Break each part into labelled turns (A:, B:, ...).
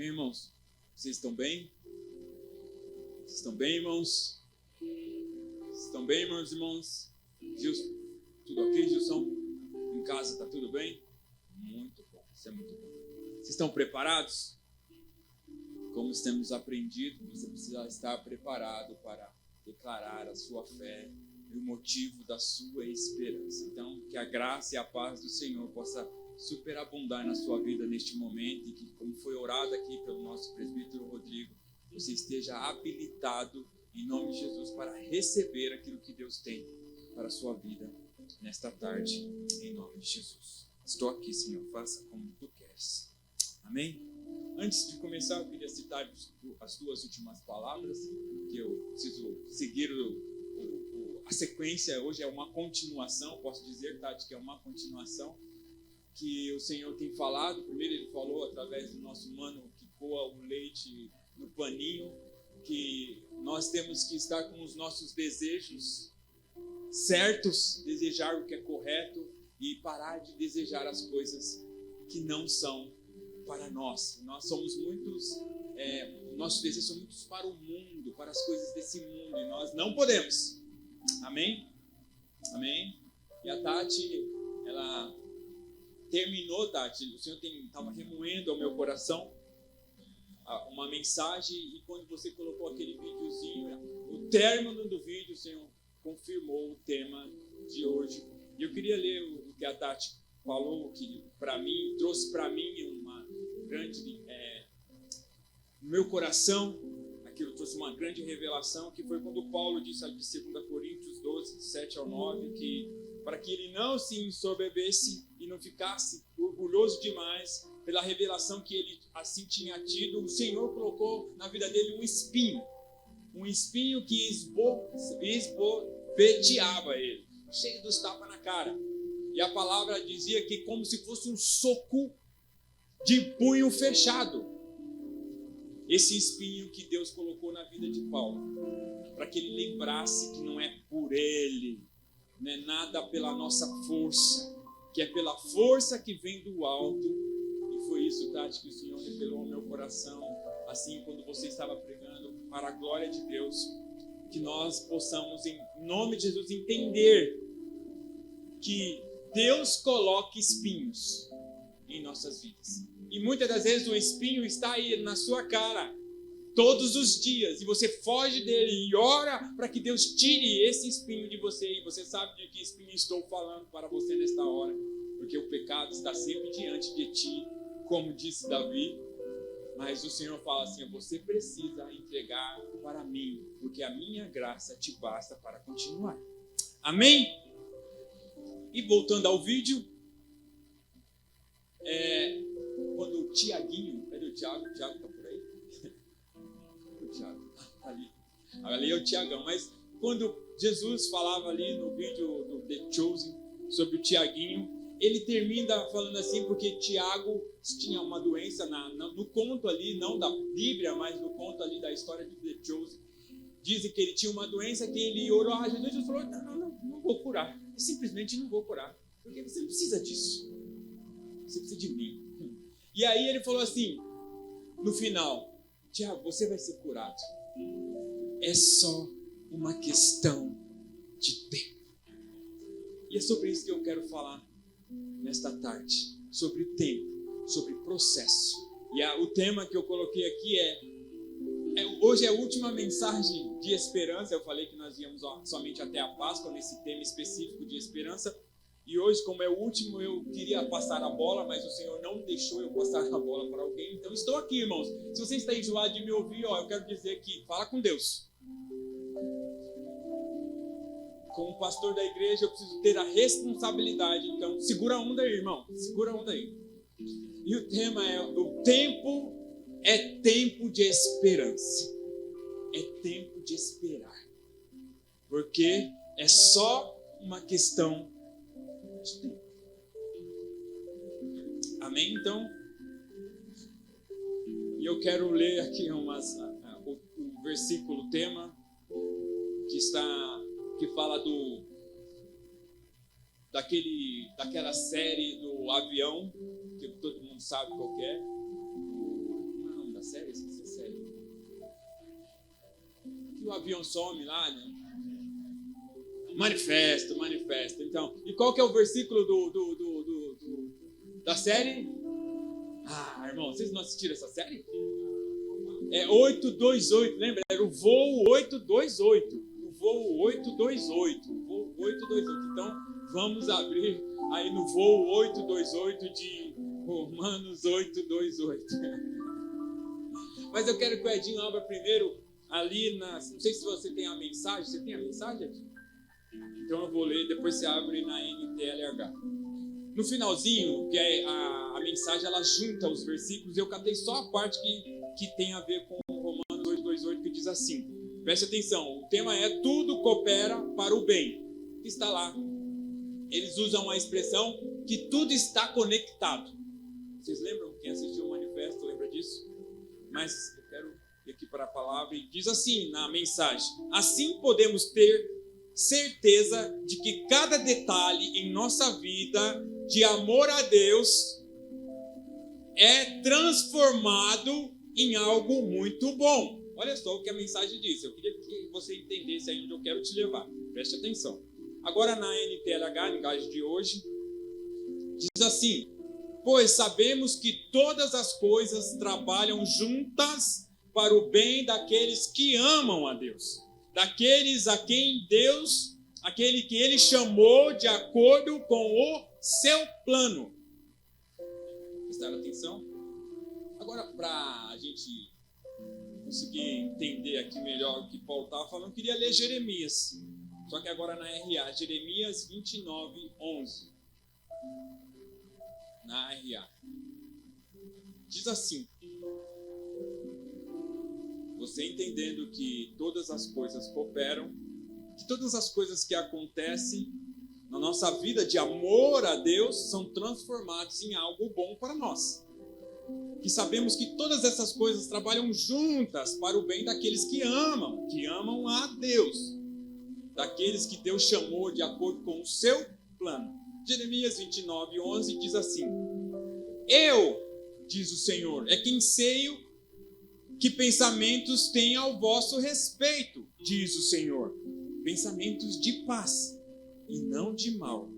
A: Amém, irmãos? Vocês estão bem? Vocês estão bem, irmãos? Vocês estão bem, irmãos? Gilson, tudo ok, Gilson? Em casa tá tudo bem? Muito bom, isso é muito bom. Vocês estão preparados? Como temos aprendido, você precisa estar preparado para declarar a sua fé e o motivo da sua esperança. Então, que a graça e a paz do Senhor possa superabundar na sua vida neste momento e que, como foi orado aqui pelo nosso presbítero Rodrigo, você esteja habilitado em nome de Jesus para receber aquilo que Deus tem para a sua vida nesta tarde, em nome de Jesus. Estou aqui, Senhor, faça como Tu queres. Amém? Antes de começar, eu queria citar as duas últimas palavras, que eu preciso seguir a sequência. Hoje é uma continuação, posso dizer, Tati, que é uma continuação que o Senhor tem falado. Primeiro Ele falou através do nosso mano que coa o leite no paninho, que nós temos que estar com os nossos desejos certos, desejar o que é correto e parar de desejar as coisas que não são para nós. Nós somos muitos, nossos desejos são muitos para o mundo, para as coisas desse mundo, e nós não podemos. Amém? Amém? E a Tati, ela terminou, Tati, o Senhor estava remoendo ao meu coração uma mensagem, e quando você colocou aquele videozinho, o término do vídeo, o Senhor confirmou o tema de hoje. E eu queria ler o que a Tati falou, que para mim, trouxe para mim uma grande, no meu coração, aquilo trouxe uma grande revelação, que foi quando Paulo disse de 2 Coríntios 12, de 7 ao 9, que para que ele não se ensoberbecesse e não ficasse orgulhoso demais pela revelação que ele assim tinha tido, o Senhor colocou na vida dele um espinho que esboveteava ele, cheio dos tapas na cara. E a palavra dizia que como se fosse um soco de punho fechado. Esse espinho que Deus colocou na vida de Paulo, para que ele lembrasse que não é por ele, não é nada pela nossa força, que é pela força que vem do alto. E foi isso, Tati, que o Senhor revelou ao meu coração, assim, quando você estava pregando, para a glória de Deus, que nós possamos, em nome de Jesus, entender que Deus coloca espinhos em nossas vidas. E muitas das vezes o espinho está aí na sua cara, todos os dias, e você foge dele e ora para que Deus tire esse espinho de você. E você sabe de que espinho estou falando para você nesta hora, porque o pecado está sempre diante de ti, como disse Davi. Mas o Senhor fala assim: você precisa entregar para mim, porque a minha graça te basta para continuar. Amém? E voltando ao vídeo, quando o Tiaguinho, cadê o Tiago? O Tiago está por aí? O Tiago, ali é o Tiagão. Mas quando Jesus falava ali no vídeo do The Chosen sobre o Tiaguinho, ele termina falando assim, porque Tiago tinha uma doença, no conto ali, não da Bíblia, mas no conto ali da história de The Chosen. Dizem que ele tinha uma doença que ele orou a Jesus e falou: não vou curar. Eu simplesmente não vou curar, porque você não precisa disso. Você precisa de mim. E aí ele falou assim, no final: Tiago, você vai ser curado. É só uma questão de tempo. E é sobre isso que eu quero falar nesta tarde. Sobre tempo, sobre processo. E o tema que eu coloquei aqui hoje é a última mensagem de esperança. Eu falei que nós íamos somente até a Páscoa, nesse tema específico de esperança. E hoje, como é o último, eu queria passar a bola, mas o Senhor não deixou eu passar a bola para alguém. Então estou aqui, irmãos. Se você está enjoado de me ouvir, eu quero dizer que fala com Deus. Como pastor da igreja, eu preciso ter a responsabilidade. Então segura a onda aí, irmão. Segura a onda aí. E o tema o tempo é tempo de esperança. É tempo de esperar. Porque é só uma questão de tempo. Amém? Então, e eu quero ler aqui o versículo tema que fala daquela série do avião, que todo mundo sabe qual que é. Como é o nome da da série? Esqueci a série. Que o avião some lá, né? Manifesto. Então, e qual que é o versículo da série? Ah, irmão, vocês não assistiram essa série? É 828, lembra? Era o voo 828. O voo 828. Então, vamos abrir aí no voo 828 de Romanos 828. Mas eu quero que o Edinho abra primeiro ali não sei se você tem a mensagem. Você tem a mensagem, Edinho? Então eu vou ler, depois você abre na NTLH. No finalzinho, que é a mensagem, ela junta os versículos. Eu catei só a parte que tem a ver com Romanos 828, que diz assim. Preste atenção, o tema é tudo coopera para o bem. Está lá. Eles usam a expressão que tudo está conectado. Vocês lembram? Quem assistiu o manifesto lembra disso? Mas eu quero ir aqui para a palavra e diz assim na mensagem. Assim podemos ter certeza de que cada detalhe em nossa vida de amor a Deus é transformado em algo muito bom. Olha só o que a mensagem diz. Eu queria que você entendesse aí onde eu quero te levar. Preste atenção. Agora na NTLH, linguagem de hoje, diz assim: pois sabemos que todas as coisas trabalham juntas para o bem daqueles que amam a Deus, daqueles a quem Deus, aquele que Ele chamou de acordo com o seu plano. Prestaram atenção? Agora, para a gente conseguir entender aqui melhor o que Paulo estava falando, eu queria ler Jeremias. Só que agora na RA, Jeremias 29:11. Na RA. Diz assim: você entendendo que todas as coisas cooperam, que todas as coisas que acontecem na nossa vida de amor a Deus são transformadas em algo bom para nós. Que sabemos que todas essas coisas trabalham juntas para o bem daqueles que amam a Deus, daqueles que Deus chamou de acordo com o seu plano. Jeremias 29:11 diz assim: eu, diz o Senhor, é quem sei que pensamentos tenho ao vosso respeito, diz o Senhor, pensamentos de paz e não de mal,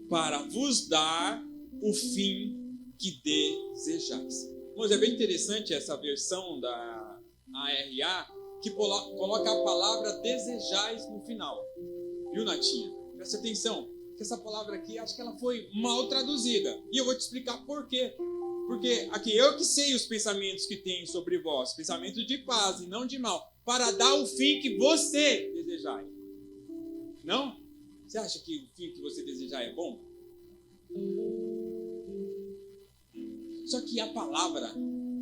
A: para vos dar o fim que desejais. Mas é bem interessante essa versão da ARA, que coloca a palavra desejais no final. Viu, Natinha? Presta atenção, que essa palavra aqui, acho que ela foi mal traduzida. E eu vou te explicar por quê. Porque aqui, eu que sei os pensamentos que tenho sobre vós, pensamentos de paz e não de mal, para dar o fim que você desejar. Não? Você acha que o fim que você desejar é bom? Só que a palavra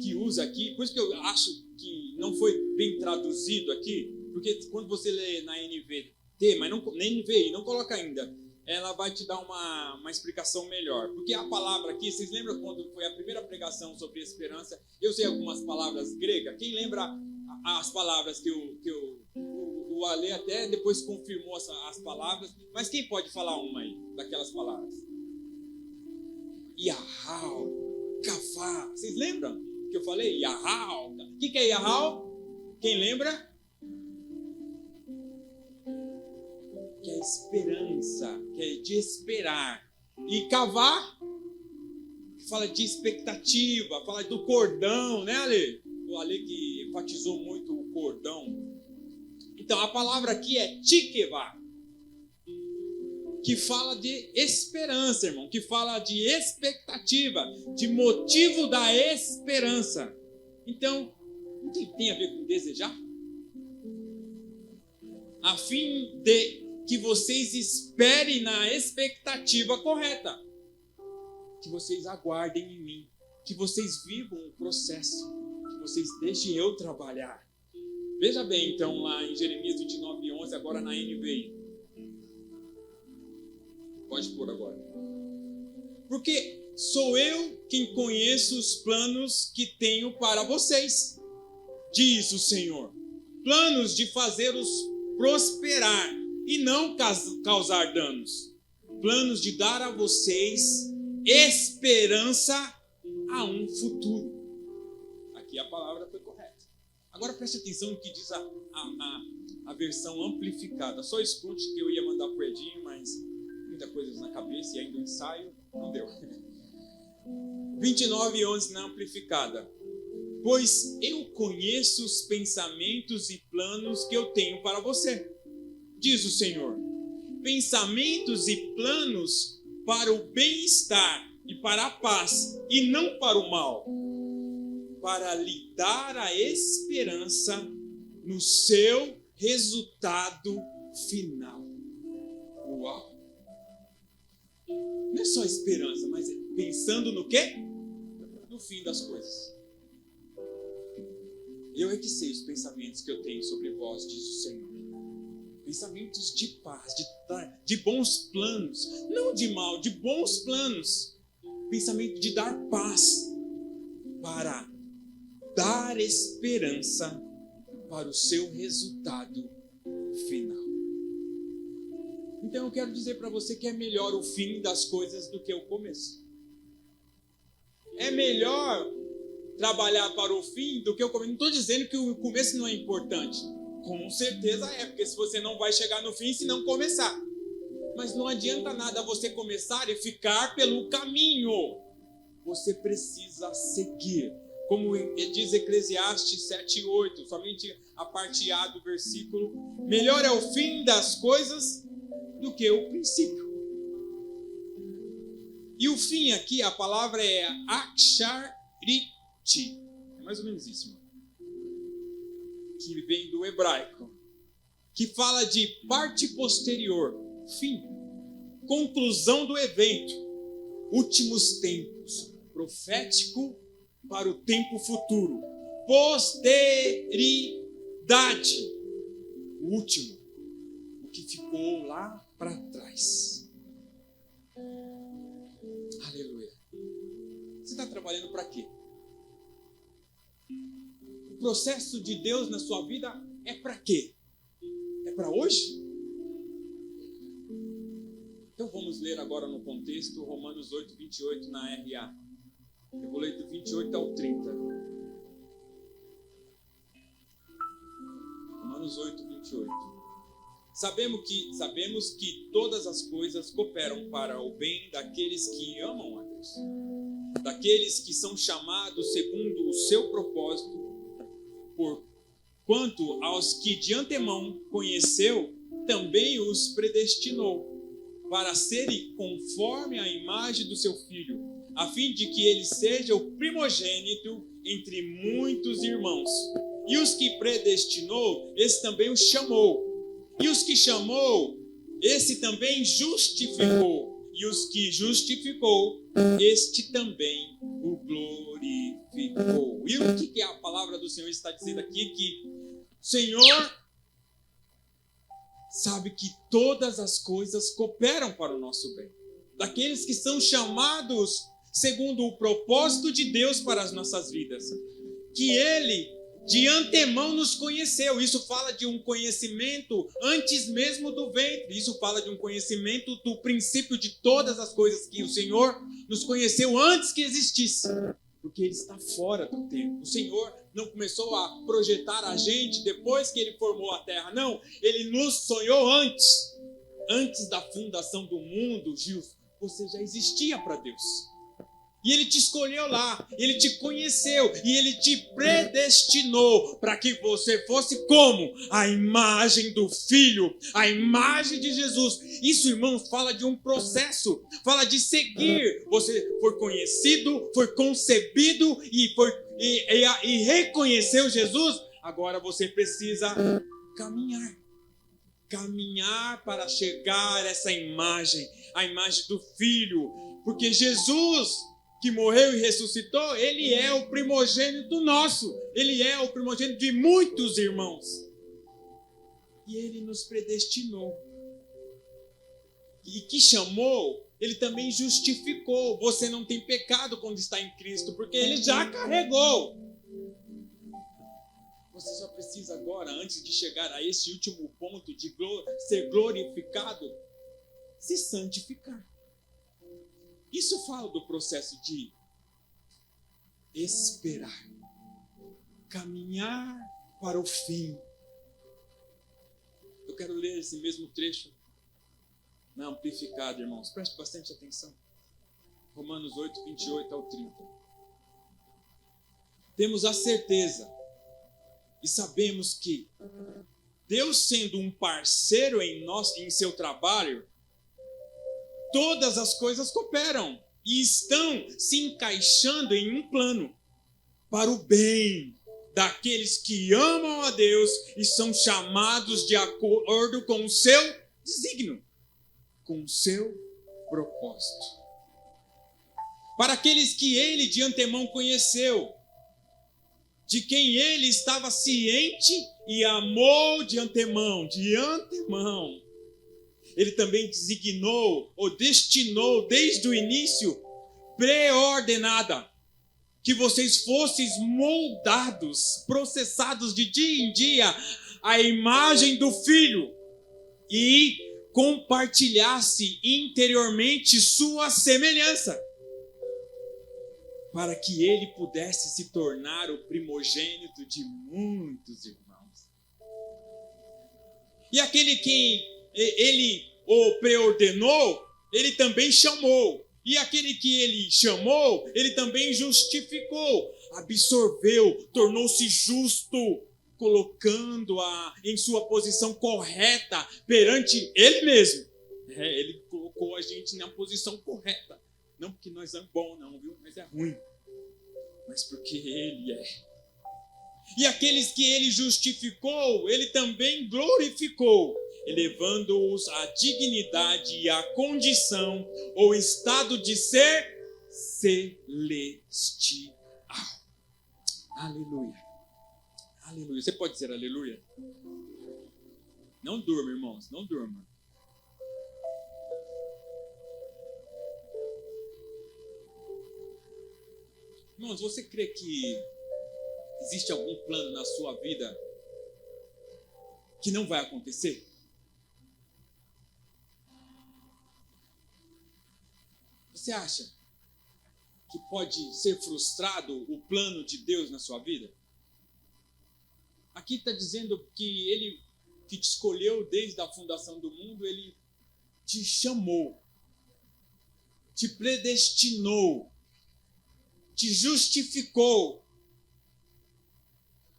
A: que usa aqui, por isso que eu acho que não foi bem traduzido aqui, porque quando você lê na NVT, mas não, na NVI, não coloca ainda, ela vai te dar uma explicação melhor. Porque a palavra aqui, vocês lembram quando foi a primeira pregação sobre esperança? Eu sei algumas palavras gregas. Quem lembra as palavras que o Ale até depois confirmou as palavras? Mas quem pode falar uma aí, daquelas palavras? Yahal, Kafá. Vocês lembram que eu falei? Yahal. O que é Yahal? Quem lembra? Que é esperança, que é de esperar. E cavar, que fala de expectativa, fala do cordão, né, Ale? O Ale que enfatizou muito o cordão. Então, a palavra aqui é tikevá, que fala de esperança, irmão, que fala de expectativa, de motivo da esperança. Então, não tem a ver com desejar? A fim de que vocês esperem na expectativa correta, que vocês aguardem em mim, que vocês vivam o processo, que vocês deixem eu trabalhar. Veja bem, então, lá em Jeremias 29:11, agora na NVI. Pode pôr agora. Porque sou eu quem conheço os planos que tenho para vocês, diz o Senhor. Planos de fazê-los prosperar e não causar danos. Planos de dar a vocês esperança a um futuro. aqui a palavra foi correta. Agora preste atenção no que diz a versão amplificada. Só escute que eu ia mandar pro Edinho, mas muita coisa na cabeça e ainda o ensaio não deu. 29:11 na amplificada. Pois eu conheço os pensamentos e planos que eu tenho para você, diz o Senhor. Pensamentos e planos para o bem-estar e para a paz, e não para o mal, para lhe dar a esperança no seu resultado final. Uau! Não é só esperança, mas pensando no quê? No fim das coisas. Eu é que sei os pensamentos que eu tenho sobre vós, diz o Senhor. Pensamentos de paz, de bons planos, não de mal, de bons planos. Pensamento de dar paz, para dar esperança para o seu resultado final. Então eu quero dizer para você que é melhor o fim das coisas do que o começo. É melhor trabalhar para o fim do que o começo. Não estou dizendo que o começo não é importante. Com certeza é, porque se você não vai chegar no fim se não começar. Mas não adianta nada você começar e ficar pelo caminho. Você precisa seguir. Como diz Eclesiastes 7:8, somente a parte A do versículo. Melhor é o fim das coisas do que o princípio. E o fim aqui, a palavra é akshariti. É mais ou menos isso, irmão. Que vem do hebraico. Que fala de parte posterior, fim, conclusão do evento, últimos tempos, profético para o tempo futuro, posteridade, o último, o que ficou lá para trás. Aleluia. Você está trabalhando para quê? O processo de Deus na sua vida é para quê? É para hoje? Então vamos ler agora no contexto Romanos 8:28 na RA. Eu vou ler do 28 ao 30. Romanos 8:28. Sabemos que todas as coisas cooperam para o bem daqueles que amam a Deus, daqueles que são chamados segundo o seu propósito. Quanto aos que de antemão conheceu, também os predestinou para serem conforme a imagem do seu Filho, a fim de que ele seja o primogênito entre muitos irmãos. E os que predestinou, esse também os chamou. E os que chamou, esse também justificou. E os que justificou, este também o glorificou. E o que a palavra do Senhor está dizendo aqui? Que o Senhor sabe que todas as coisas cooperam para o nosso bem. Daqueles que são chamados segundo o propósito de Deus para as nossas vidas. Que Ele de antemão nos conheceu. Isso fala de um conhecimento antes mesmo do ventre. Isso fala de um conhecimento do princípio de todas as coisas, que o Senhor nos conheceu antes que existisse. Porque Ele está fora do tempo. O Senhor não começou a projetar a gente depois que Ele formou a terra. Não, Ele nos sonhou antes. Antes da fundação do mundo, Gilson, você já existia para Deus. E Ele te escolheu lá, Ele te conheceu e Ele te predestinou para que você fosse como? A imagem do Filho, a imagem de Jesus. Isso, irmãos, fala de um processo, fala de seguir. Você foi conhecido, foi concebido e reconheceu Jesus. Agora você precisa caminhar para chegar a essa imagem, a imagem do Filho. Porque Jesus, que morreu e ressuscitou, Ele é o primogênito nosso. Ele é o primogênito de muitos irmãos. E Ele nos predestinou. E que chamou, Ele também justificou. Você não tem pecado quando está em Cristo, porque Ele já carregou. Você só precisa agora, antes de chegar a esse último ponto de ser glorificado, se santificar. Isso fala do processo de esperar. caminhar para o fim. Eu quero ler esse mesmo trecho na Amplificada, irmãos. Preste bastante atenção. Romanos 8, 28 ao 30. Temos a certeza e sabemos que Deus, sendo um parceiro em seu trabalho, todas as coisas cooperam e estão se encaixando em um plano para o bem daqueles que amam a Deus e são chamados de acordo com o seu desígnio, com o seu propósito. Para aqueles que ele de antemão conheceu, de quem ele estava ciente e amou de antemão, ele também designou ou destinou desde o início, pré-ordenada, que vocês fossem moldados, processados de dia em dia à imagem do Filho e compartilhasse interiormente sua semelhança, para que ele pudesse se tornar o primogênito de muitos irmãos. E aquele que ele o preordenou, ele também chamou. E aquele que ele chamou, ele também justificou, absorveu, tornou-se justo, colocando-a em sua posição correta perante ele mesmo. Ele colocou a gente na posição correta. Não porque nós somos bons, não, viu? Mas é ruim. Mas porque ele é. E aqueles que ele justificou, ele também glorificou, elevando-os à dignidade e à condição ou estado de ser celestial. Aleluia. Aleluia. Você pode dizer aleluia? Não durma, irmãos, não durma. Irmãos, você crê que existe algum plano na sua vida que não vai acontecer? Você acha que pode ser frustrado o plano de Deus na sua vida? Aqui está dizendo que ele que te escolheu desde a fundação do mundo, ele te chamou, te predestinou, te justificou.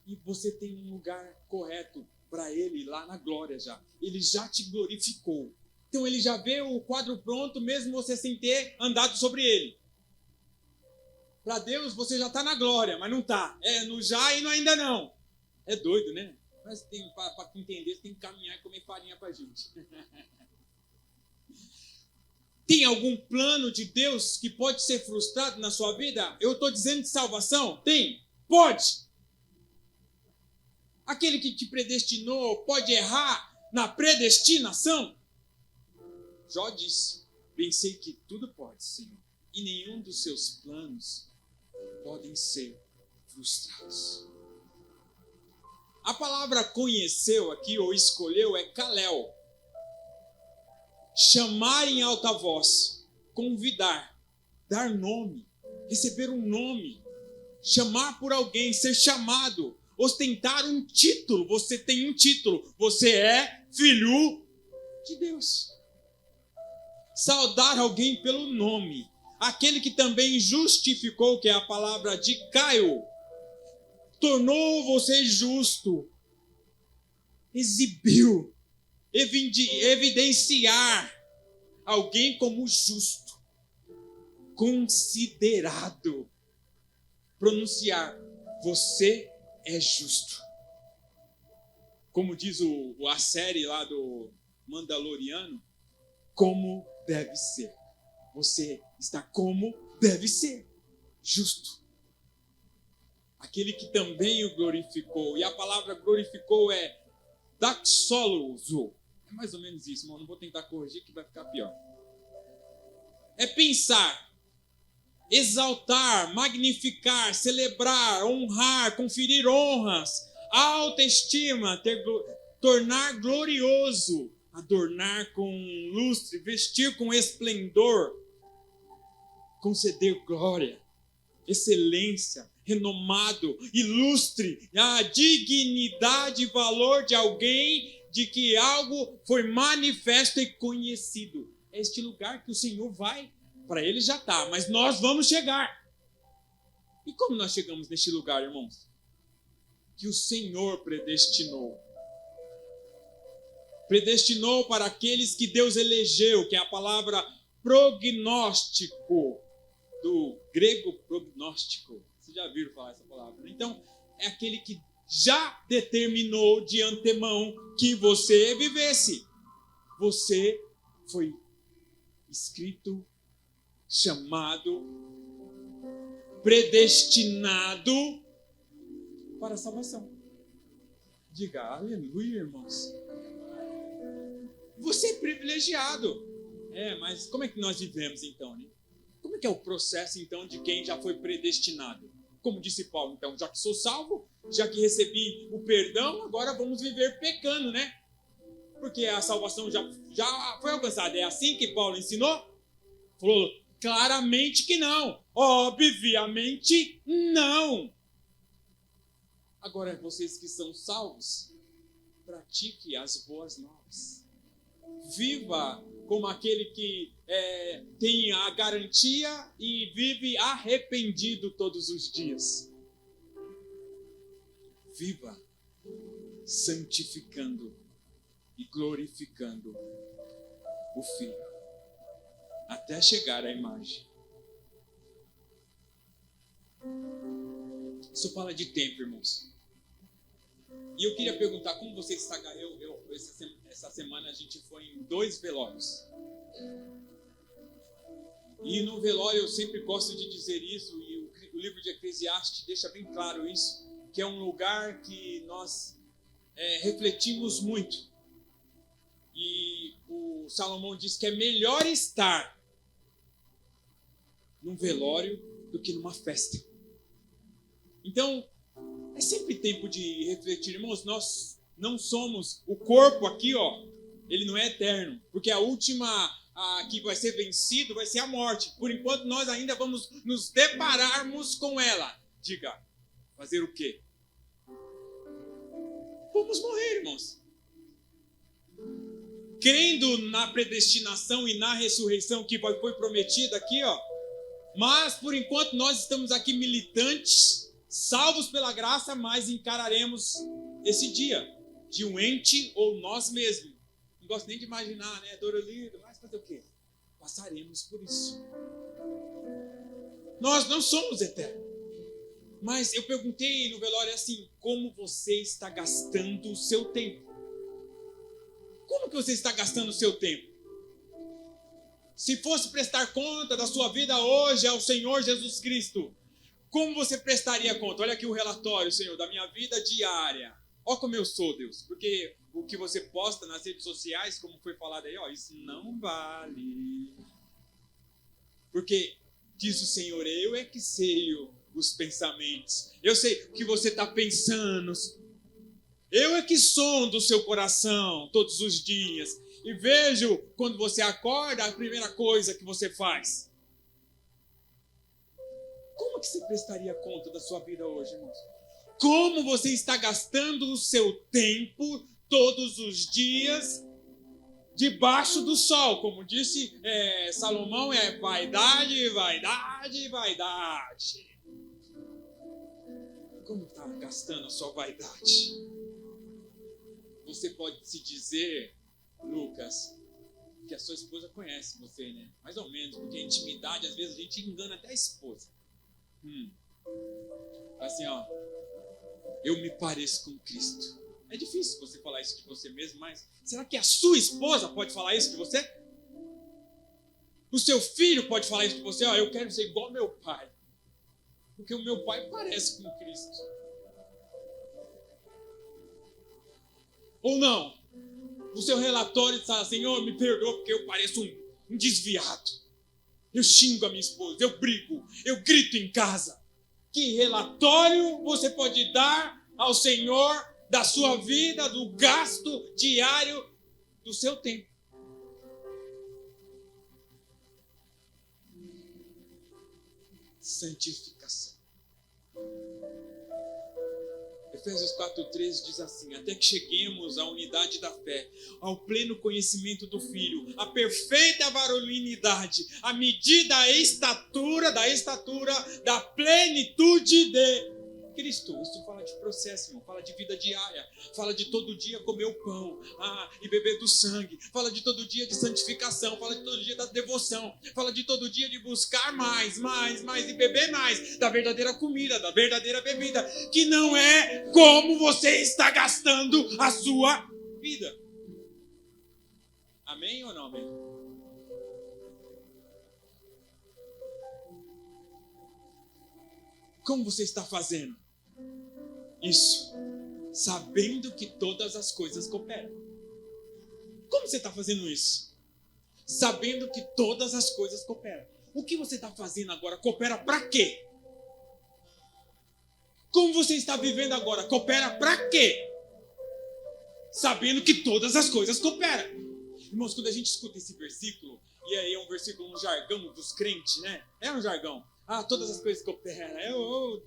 A: E você tem um lugar correto para ele lá na glória já. Ele já te glorificou. Então ele já vê o quadro pronto, mesmo você sem ter andado sobre ele. Para Deus você já está na glória, mas não está. É no já e no ainda não. É doido, né? Mas para entender, você tem que caminhar e comer farinha para a gente. Tem algum plano de Deus que pode ser frustrado na sua vida? Eu estou dizendo de salvação? Tem? Pode. Aquele que te predestinou pode errar na predestinação? Jó disse: pensei que tudo pode, Senhor, e nenhum dos seus planos podem ser frustrados. A palavra conheceu aqui, ou escolheu, é kalel. Chamar em alta voz, convidar, dar nome, receber um nome, chamar por alguém, ser chamado, ostentar um título. Você tem um título, você é filho de Deus. Saudar alguém pelo nome, aquele que também justificou, que é a palavra de Caio, tornou você justo, exibiu, evidenciar alguém como justo, considerado, pronunciar, você é justo. Como diz a série lá do Mandaloriano, como deve ser. Você está como deve ser, justo. Aquele que também o glorificou. E a palavra glorificou é daxoloso. É mais ou menos isso, irmão. Não vou tentar corrigir que vai ficar pior. É pensar, exaltar, magnificar, celebrar, honrar, conferir honras, autoestima, tornar glorioso, adornar com lustre, vestir com esplendor, conceder glória, excelência, renomado, ilustre, a dignidade e valor de alguém, de que algo foi manifesto e conhecido. É este lugar que o Senhor vai. Para ele já está, mas nós vamos chegar. E como nós chegamos neste lugar, irmãos? Que o Senhor predestinou. Predestinou para aqueles que Deus elegeu, que é a palavra prognóstico, do grego prognóstico. Vocês já viram falar essa palavra? Então, é aquele que já determinou de antemão que você vivesse. Você foi escrito, chamado, predestinado para a salvação. Diga aleluia, irmãos. Você é privilegiado. Mas como é que nós vivemos então, né? Como é que é o processo então de quem já foi predestinado? Como disse Paulo, então, já que sou salvo, já que recebi o perdão, agora vamos viver pecando, né? Porque a salvação já foi alcançada. É assim que Paulo ensinou? Falou claramente que não. Obviamente não. Agora, vocês que são salvos, pratique as boas novas. Viva como aquele que tem a garantia e vive arrependido todos os dias. Viva santificando e glorificando o Filho, até chegar à imagem. Isso fala de tempo, irmãos. E eu queria perguntar como você está. Essa semana a gente foi em 2 velórios. E no velório eu sempre gosto de dizer isso, e o livro de Eclesiastes deixa bem claro isso, que é um lugar que nós refletimos muito. E o Salomão diz que é melhor estar num velório do que numa festa. Então, é sempre tempo de refletir. Irmãos, nós não somos... O corpo aqui, ele não é eterno. Porque a última que vai ser vencido vai ser a morte. Por enquanto, nós ainda vamos nos depararmos com ela. Diga, fazer o quê? Vamos morrer, irmãos. Crendo na predestinação e na ressurreição que foi prometida aqui, Mas, por enquanto, nós estamos aqui militantes, salvos pela graça, mas encararemos esse dia de um ente ou nós mesmos. Não gosto nem de imaginar, né? Dorolido, mas fazer o quê? Passaremos por isso. Nós não somos eternos. Mas eu perguntei no velório assim, como você está gastando o seu tempo? Como que você está gastando o seu tempo? Se fosse prestar conta da sua vida hoje ao Senhor Jesus Cristo, como você prestaria conta? Olha aqui o relatório, Senhor, da minha vida diária. Olha como eu sou, Deus. Porque o que você posta nas redes sociais, como foi falado aí, isso não vale. Porque, diz o Senhor, eu é que sei os pensamentos. Eu sei o que você está pensando. Eu é que sondo o seu coração todos os dias. E vejo, quando você acorda, a primeira coisa que você faz. Como que você prestaria conta da sua vida hoje, irmãos? Como você está gastando o seu tempo todos os dias debaixo do sol? Como disse Salomão, é vaidade, vaidade, vaidade. Como está gastando a sua vaidade? Você pode se dizer, Lucas, que a sua esposa conhece você, né? Mais ou menos, porque a intimidade, às vezes, a gente engana até a esposa. Assim, eu me pareço com Cristo. É difícil você falar isso de você mesmo, mas será que a sua esposa pode falar isso de você? O seu filho pode falar isso de você? Eu quero ser igual ao meu pai, porque o meu pai parece com Cristo. Ou não? O seu relatório fala, Senhor, me perdoa porque eu pareço um desviado. Eu xingo a minha esposa, eu brigo, eu grito em casa. Que relatório você pode dar ao Senhor da sua vida, do gasto diário do seu tempo? Santificação. Efésios 4:13 diz assim: até que cheguemos à unidade da fé, ao pleno conhecimento do Filho, à perfeita varonilidade, à medida da estatura da plenitude de Cristo. Isso fala de processo, irmão. Fala de vida diária. Fala de todo dia comer o pão e beber do sangue. Fala de todo dia de santificação. Fala de todo dia da devoção. Fala de todo dia de buscar mais e beber mais da verdadeira comida, da verdadeira bebida, que não é como você está gastando a sua vida. Amém ou não amém? Como você está fazendo isso? Sabendo que todas as coisas cooperam. Como você está fazendo isso? Sabendo que todas as coisas cooperam. O que você está fazendo agora coopera para quê? Como você está vivendo agora coopera para quê? Sabendo que todas as coisas cooperam. Irmãos, quando a gente escuta esse versículo, e aí é um versículo, um jargão dos crentes, né? É um jargão. Todas as coisas cooperam.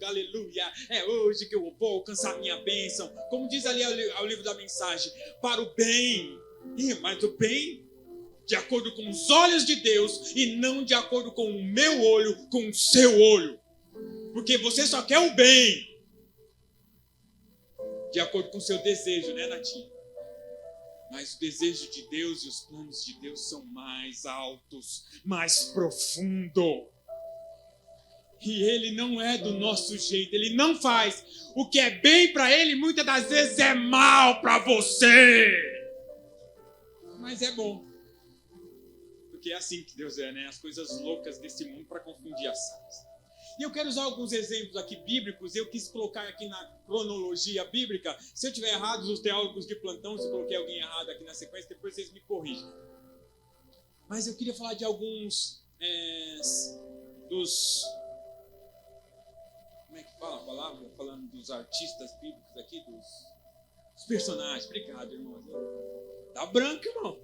A: Aleluia. É hoje que eu vou alcançar a minha bênção. Como diz ali ao livro da mensagem, para o bem. Mas o bem de acordo com os olhos de Deus e não de acordo com o meu olho, com o seu olho. Porque você só quer o bem de acordo com o seu desejo, né, Natinha? Mas o desejo de Deus e os planos de Deus são mais altos, mais profundos. E Ele não é do nosso jeito. Ele não faz o que é bem para Ele, muitas das vezes é mal para você. Mas é bom. Porque é assim que Deus é, né? As coisas loucas desse mundo para confundir as sábias. E eu quero usar alguns exemplos aqui bíblicos. Eu quis colocar aqui na cronologia bíblica. Se eu estiver errado, os teólogos de plantão, se eu coloquei alguém errado aqui na sequência, depois vocês me corrigem. Mas eu queria falar de alguns dos... Como é que fala a palavra? Falando dos artistas bíblicos aqui, dos personagens. Obrigado, irmão. Tá branco, irmão.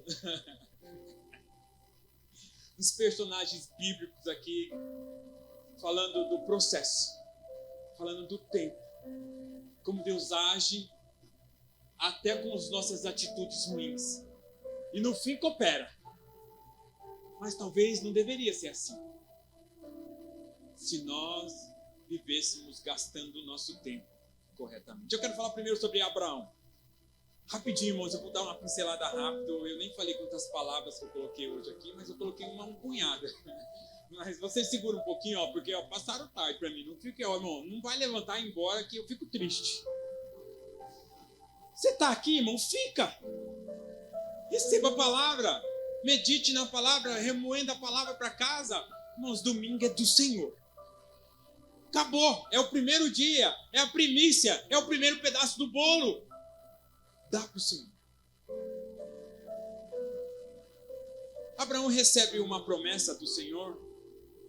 A: Os personagens bíblicos aqui, falando do processo, falando do tempo, como Deus age até com as nossas atitudes ruins. E no fim coopera. Mas talvez não deveria ser assim. Se nós vivêssemos gastando o nosso tempo corretamente. Eu quero falar primeiro sobre Abraão. Rapidinho, irmãos, eu vou dar uma pincelada rápida. Eu nem falei quantas palavras que eu coloquei hoje aqui, mas eu coloquei uma punhada. Mas vocês seguram um pouquinho, porque passaram tarde para mim. Não fique, irmão, não vai levantar e ir embora que eu fico triste. Você está aqui, irmão? Fica. Receba a palavra. Medite na palavra, remoendo a palavra para casa. Irmãos, domingo é do Senhor. Acabou. É o primeiro dia. É a primícia. É o primeiro pedaço do bolo. Dá para o Senhor. Abraão recebe uma promessa do Senhor,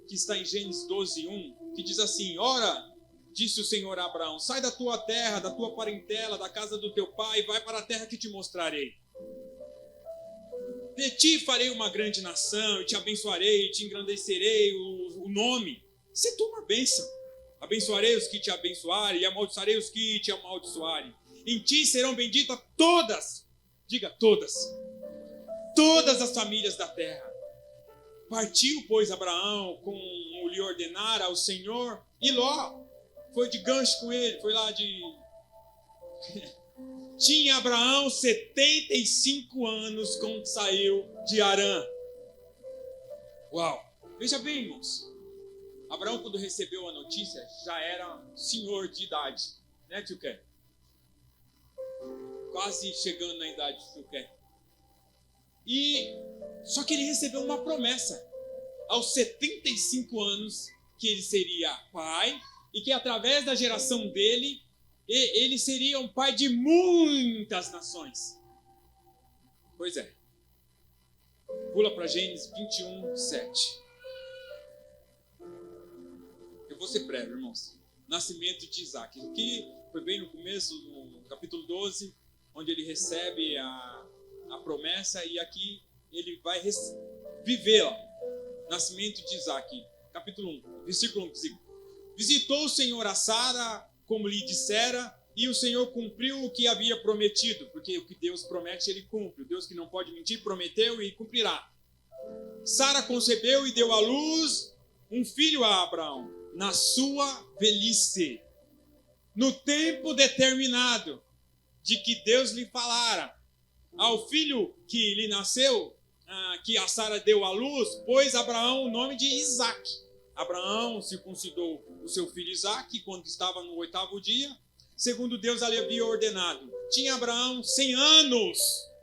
A: que está em Gênesis 12:1, que diz assim: ora, disse o Senhor a Abraão, sai da tua terra, da tua parentela, da casa do teu pai, e vai para a terra que te mostrarei. De ti farei uma grande nação, e te abençoarei, e te engrandecerei o nome. Se tu uma bênção. Abençoarei os que te abençoarem, e amaldiçoarei os que te amaldiçoarem. Em ti serão benditas todas, diga todas as famílias da terra. Partiu, pois, Abraão, como lhe ordenara ao Senhor, e Ló foi de gancho com ele, foi lá de... Tinha Abraão 75 anos quando saiu de Harã. Uau! Veja bem, irmãos. Abraão, quando recebeu a notícia, já era senhor de idade, né, tio Ké? Quase chegando na idade do tio Ké. Só que ele recebeu uma promessa aos 75 anos que ele seria pai e que através da geração dele, ele seria um pai de muitas nações. Pois é. Pula para Gênesis 21:7. Eu vou ser breve, irmãos. Nascimento de Isaac. Aqui foi bem no começo, no capítulo 12, onde ele recebe a promessa, e aqui ele vai vivê-la. Nascimento de Isaac, capítulo 1, versículo 1. Visitou o Senhor a Sara, como lhe dissera, e o Senhor cumpriu o que havia prometido, porque o que Deus promete, Ele cumpre. O Deus que não pode mentir, prometeu e cumprirá. Sara concebeu e deu à luz um filho a Abraão, na sua velhice, no tempo determinado de que Deus lhe falara. Ao filho que lhe nasceu, que a Sara deu à luz, pôs Abraão o nome de Isaque. Abraão circuncidou o seu filho Isaque quando estava no 8º dia, segundo Deus lhe havia ordenado. Tinha Abraão 100 anos.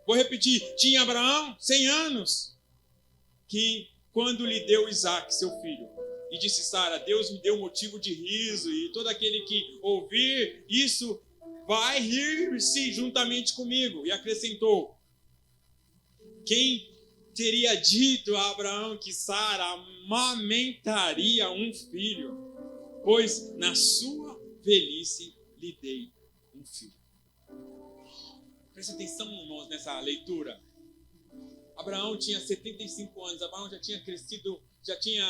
A: Vou repetir, tinha Abraão 100 anos. Que quando lhe deu Isaque, seu filho, e disse Sara, Deus me deu motivo de riso, e todo aquele que ouvir isso vai rir-se juntamente comigo. E acrescentou, quem teria dito a Abraão que Sara amamentaria um filho, pois na sua velhice lhe dei um filho. Preste atenção, irmãos, nessa leitura. Abraão tinha 75 anos, Abraão já tinha crescido, já tinha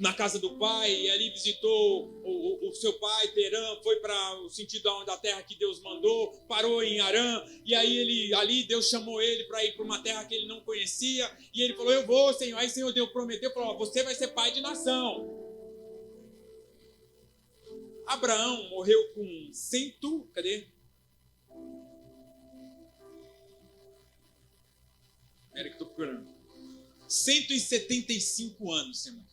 A: na casa do pai, e ali visitou o seu pai, Terã, foi para o sentido da terra que Deus mandou, parou em Arã, e aí ali Deus chamou ele para ir para uma terra que ele não conhecia, e ele falou, eu vou, Senhor. Aí o Senhor Deus prometeu, falou, você vai ser pai de nação. Abraão morreu com Era que estou procurando. 175 anos, irmão.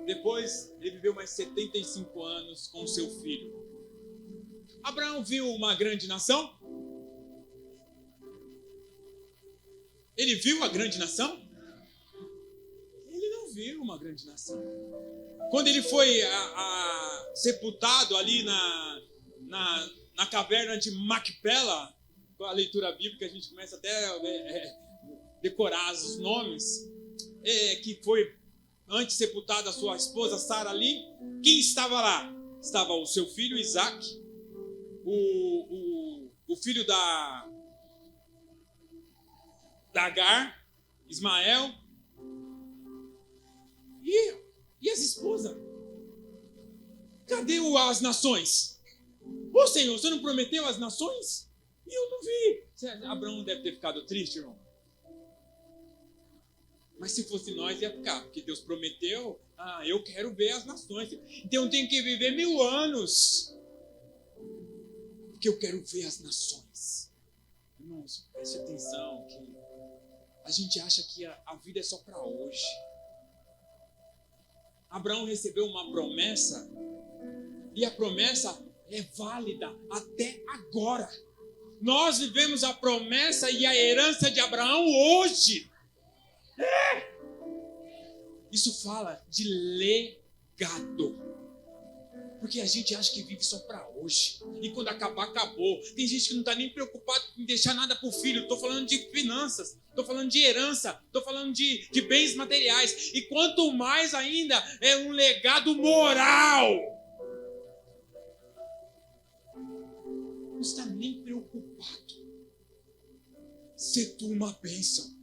A: Depois, ele viveu mais 75 anos com seu filho. Abraão viu uma grande nação? Ele viu a grande nação? Ele não viu uma grande nação. Quando ele foi sepultado ali na caverna de Macpela, com a leitura bíblica, a gente começa até a decorar os nomes, que foi antes sepultada a sua esposa Sara ali. Quem estava lá? Estava o seu filho Isaque, o filho da Agar, Ismael, e as esposas. Cadê as nações? Ô Senhor, você não prometeu as nações? E eu não vi. Abraão deve ter ficado triste, irmão. Mas se fosse nós, ia ficar, porque Deus prometeu, eu quero ver as nações. Então eu tenho que viver 1000 anos, porque eu quero ver as nações. Irmãos, preste atenção, que a gente acha que a vida é só para hoje. Abraão recebeu uma promessa, e a promessa é válida até agora. Nós vivemos a promessa e a herança de Abraão hoje. Isso fala de legado. Porque a gente acha que vive só para hoje. E quando acabar, acabou. Tem gente que não está nem preocupado em deixar nada para o filho. Estou falando de finanças, estou falando de herança, estou falando de bens materiais. E quanto mais ainda é um legado moral. Não está nem preocupado. Se tu uma bênção.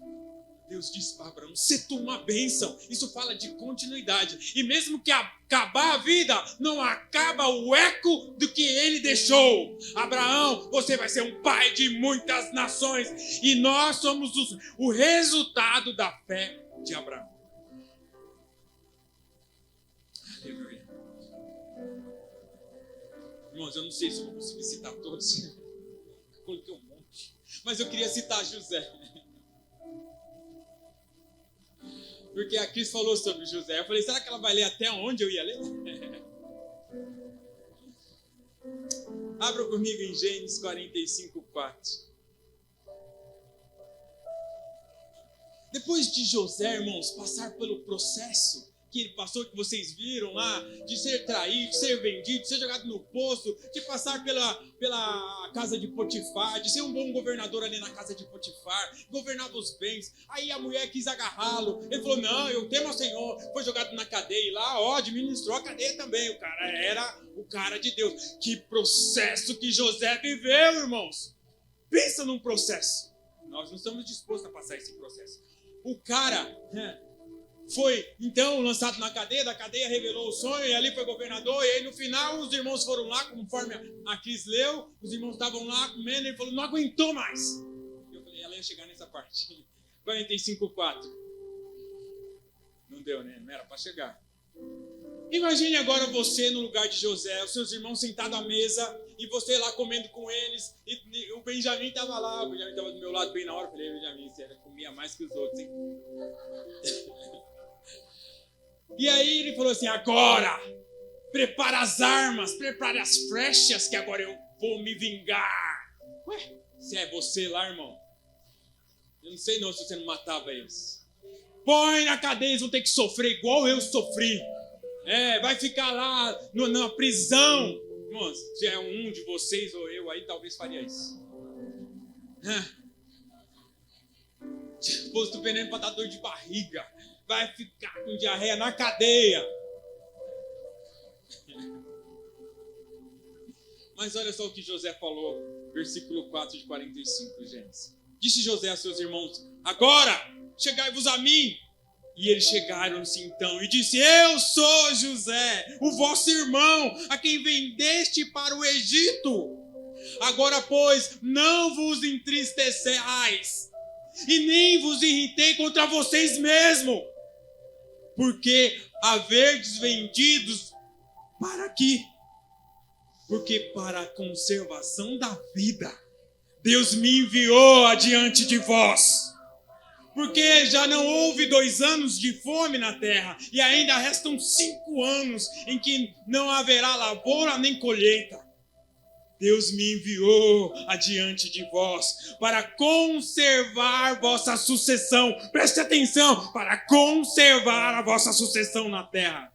A: Deus disse para Abraão, se tu uma bênção. Isso fala de continuidade. E mesmo que acabar a vida, não acaba o eco do que ele deixou. Abraão, você vai ser um pai de muitas nações. E nós somos o resultado da fé de Abraão. Aleluia. Irmãos, eu não sei se eu vou conseguir citar todos. Coloquei um monte. Mas eu queria citar José. Porque a Cris falou sobre José. Eu falei, será que ela vai ler até onde eu ia ler? Abra comigo em Gênesis 45:4. Depois de José, irmãos, passar pelo processo que ele passou, que vocês viram lá, de ser traído, de ser vendido, de ser jogado no poço, de passar pela casa de Potifar, de ser um bom governador ali na casa de Potifar, governava os bens. Aí a mulher quis agarrá-lo, ele falou, não, eu temo ao Senhor. Foi jogado na cadeia e lá, administrou a cadeia também. O cara era o cara de Deus. Que processo que José viveu, irmãos. Pensa num processo. Nós não estamos dispostos a passar esse processo. O cara foi então lançado na cadeia, da cadeia revelou o sonho, e ali foi governador, e aí no final os irmãos foram lá, conforme a Cris leu, os irmãos estavam lá comendo, e ele falou, não aguentou mais. Eu falei, ela ia chegar nessa parte. 45:4. Não deu, né? Não era para chegar. Imagine agora você no lugar de José, os seus irmãos sentados à mesa, e você lá comendo com eles, e o Benjamim estava lá, o Benjamim estava do meu lado bem na hora, eu falei, Benjamim, você comia mais que os outros, hein? E aí ele falou assim, agora, prepara as armas, prepare as flechas, que agora eu vou me vingar. Ué, se é você lá, irmão, eu não sei não se você não matava eles. Põe na cadeia, eles vão ter que sofrer igual eu sofri. Vai ficar lá na prisão. Irmãos, se é um de vocês ou eu aí, talvez faria isso. Posto veneno para dar dor de barriga. Vai ficar com diarreia na cadeia. Mas olha só o que José falou, versículo 4 de 45, gente. Disse José a seus irmãos, agora chegai-vos a mim. E eles chegaram-se então e disse, eu sou José, o vosso irmão, a quem vendeste para o Egito. Agora, pois, não vos entristeceis, e nem vos irritei contra vocês mesmos, porque haverdes vendidos para aqui, porque para a conservação da vida, Deus me enviou adiante de vós. Porque já não houve 2 anos de fome na terra, e ainda restam 5 anos em que não haverá lavoura nem colheita. Deus me enviou adiante de vós para conservar vossa sucessão. Preste atenção, para conservar a vossa sucessão na terra.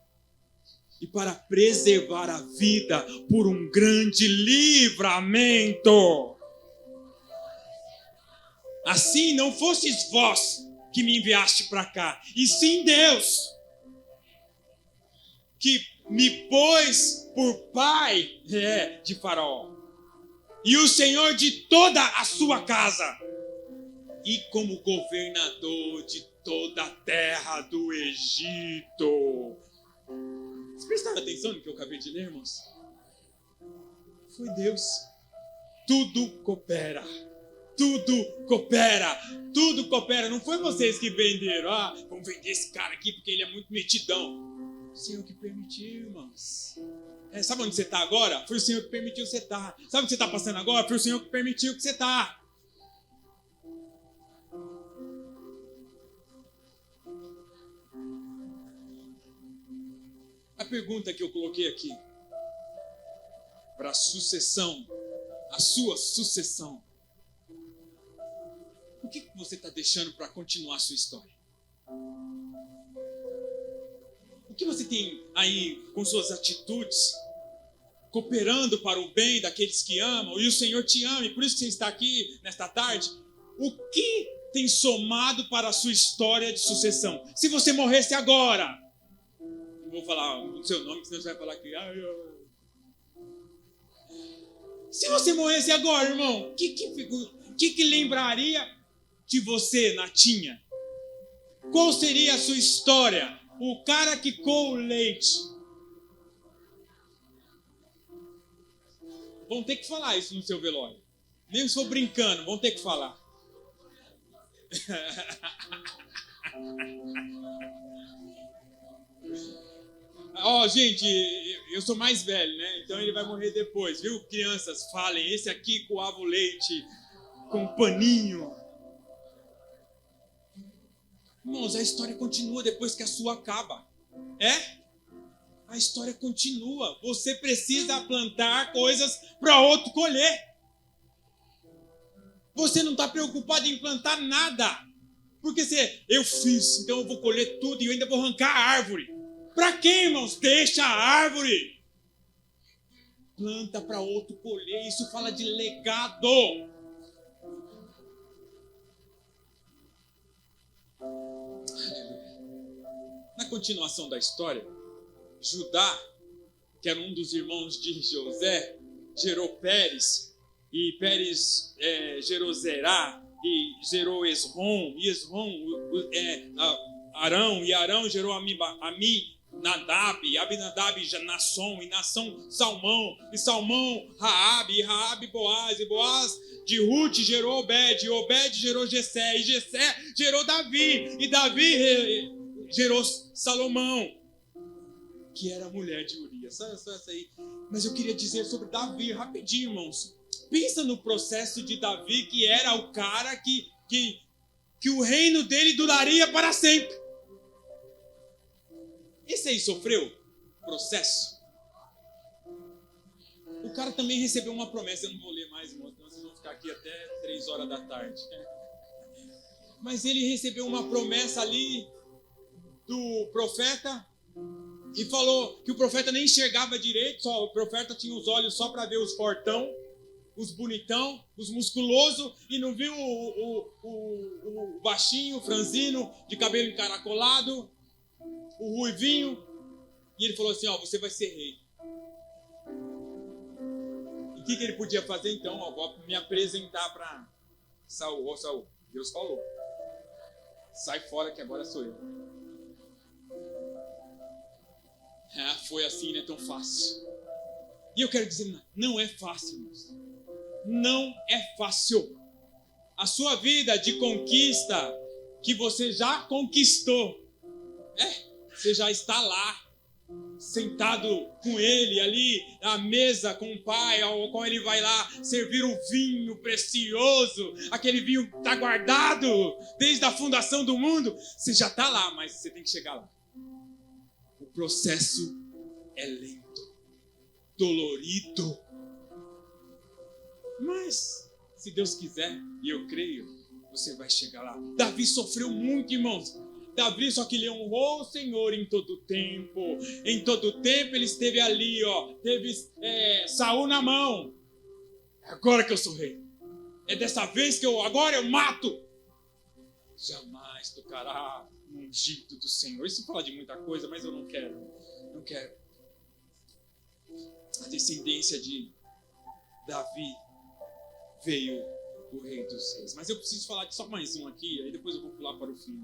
A: E para preservar a vida por um grande livramento. Assim não fostes vós que me enviaste para cá, e sim Deus, que me pôs por pai de Faraó, e o Senhor de toda a sua casa, e como governador de toda a terra do Egito. Vocês prestaram atenção no que eu acabei de ler, irmãos? Foi Deus. Tudo coopera. Tudo coopera, tudo coopera. Não foi vocês que venderam. Vamos vender esse cara aqui porque ele é muito metidão. O Senhor que permitiu, irmãos. Sabe onde você está agora? Foi o Senhor que permitiu você estar. Sabe o que você está passando agora? Foi o Senhor que permitiu que você está. A pergunta que eu coloquei aqui para a sucessão, a sua sucessão. O que você está deixando para continuar a sua história? O que você tem aí com suas atitudes, cooperando para o bem daqueles que amam, e o Senhor te ama, e por isso que você está aqui nesta tarde? O que tem somado para a sua história de sucessão? Se você morresse agora, não vou falar o seu nome, senão você vai falar que... Se você morresse agora, irmão, o que lembraria de você, Natinha? Qual seria a sua história? O cara que coa o leite. Vão ter que falar isso no seu velório. Nem se for brincando, vão ter que falar. Gente, eu sou mais velho, né? Então ele vai morrer depois, viu? Crianças, falem, esse aqui coava o leite com um paninho. Irmãos, a história continua depois que a sua acaba. A história continua. Você precisa plantar coisas para outro colher. Você não está preocupado em plantar nada. Porque eu fiz, então eu vou colher tudo e eu ainda vou arrancar a árvore. Para quê, irmãos? Deixa a árvore. Planta para outro colher. Isso fala de legado. Na continuação da história, Judá, que era um dos irmãos de José, gerou Pérez, e Pérez gerou Zerá, e gerou Esrom, e Esrom Arão, e Arão gerou Nadab, e Abinadab Nasson, e Nação Salmão, e Salmão Raabe, e Raabe Boaz, e Boaz de Ruth gerou Obed, e Obed gerou Jessé, e Jessé gerou Davi, e Davi gerou Salomão, que era a mulher de Urias. Só essa aí. Mas eu queria dizer sobre Davi rapidinho, irmãos. Pensa no processo de Davi, que era o cara que o reino dele duraria para sempre. Esse aí sofreu processo. O cara também recebeu uma promessa. Eu não vou ler mais, irmão, senão vocês vão ficar aqui até 3 horas da tarde. Mas ele recebeu uma promessa ali do profeta e falou que o profeta nem enxergava direito, só o profeta tinha os olhos só para ver os fortão, os bonitão, os musculosos, e não viu o baixinho, o franzino, de cabelo encaracolado, o ruivinho. E ele falou assim, você vai ser rei. E o que ele podia fazer então? Vou me apresentar para Saul. Saul, Deus falou, sai fora que agora sou eu. Foi assim, não é tão fácil. E eu quero dizer, não é fácil, irmãos. Não é fácil. A sua vida de conquista, que você já conquistou, você já está lá, sentado com ele ali, à mesa com o pai, ao qual ele vai lá servir o vinho precioso, aquele vinho que está guardado desde a fundação do mundo. Você já está lá, mas você tem que chegar lá. O processo é lento, dolorido, mas se Deus quiser, e eu creio, você vai chegar lá. Davi sofreu muito, irmãos. Davi só que ele honrou o Senhor em todo tempo. Em todo tempo ele esteve ali, teve Saul na mão. Agora que eu sou rei. É dessa vez que agora eu mato. Jamais tocará no ungido do Senhor. Isso fala de muita coisa, mas eu não quero. Não quero. A descendência de Davi veio o rei dos reis. Mas eu preciso falar de só mais um aqui, aí depois eu vou pular para o fim.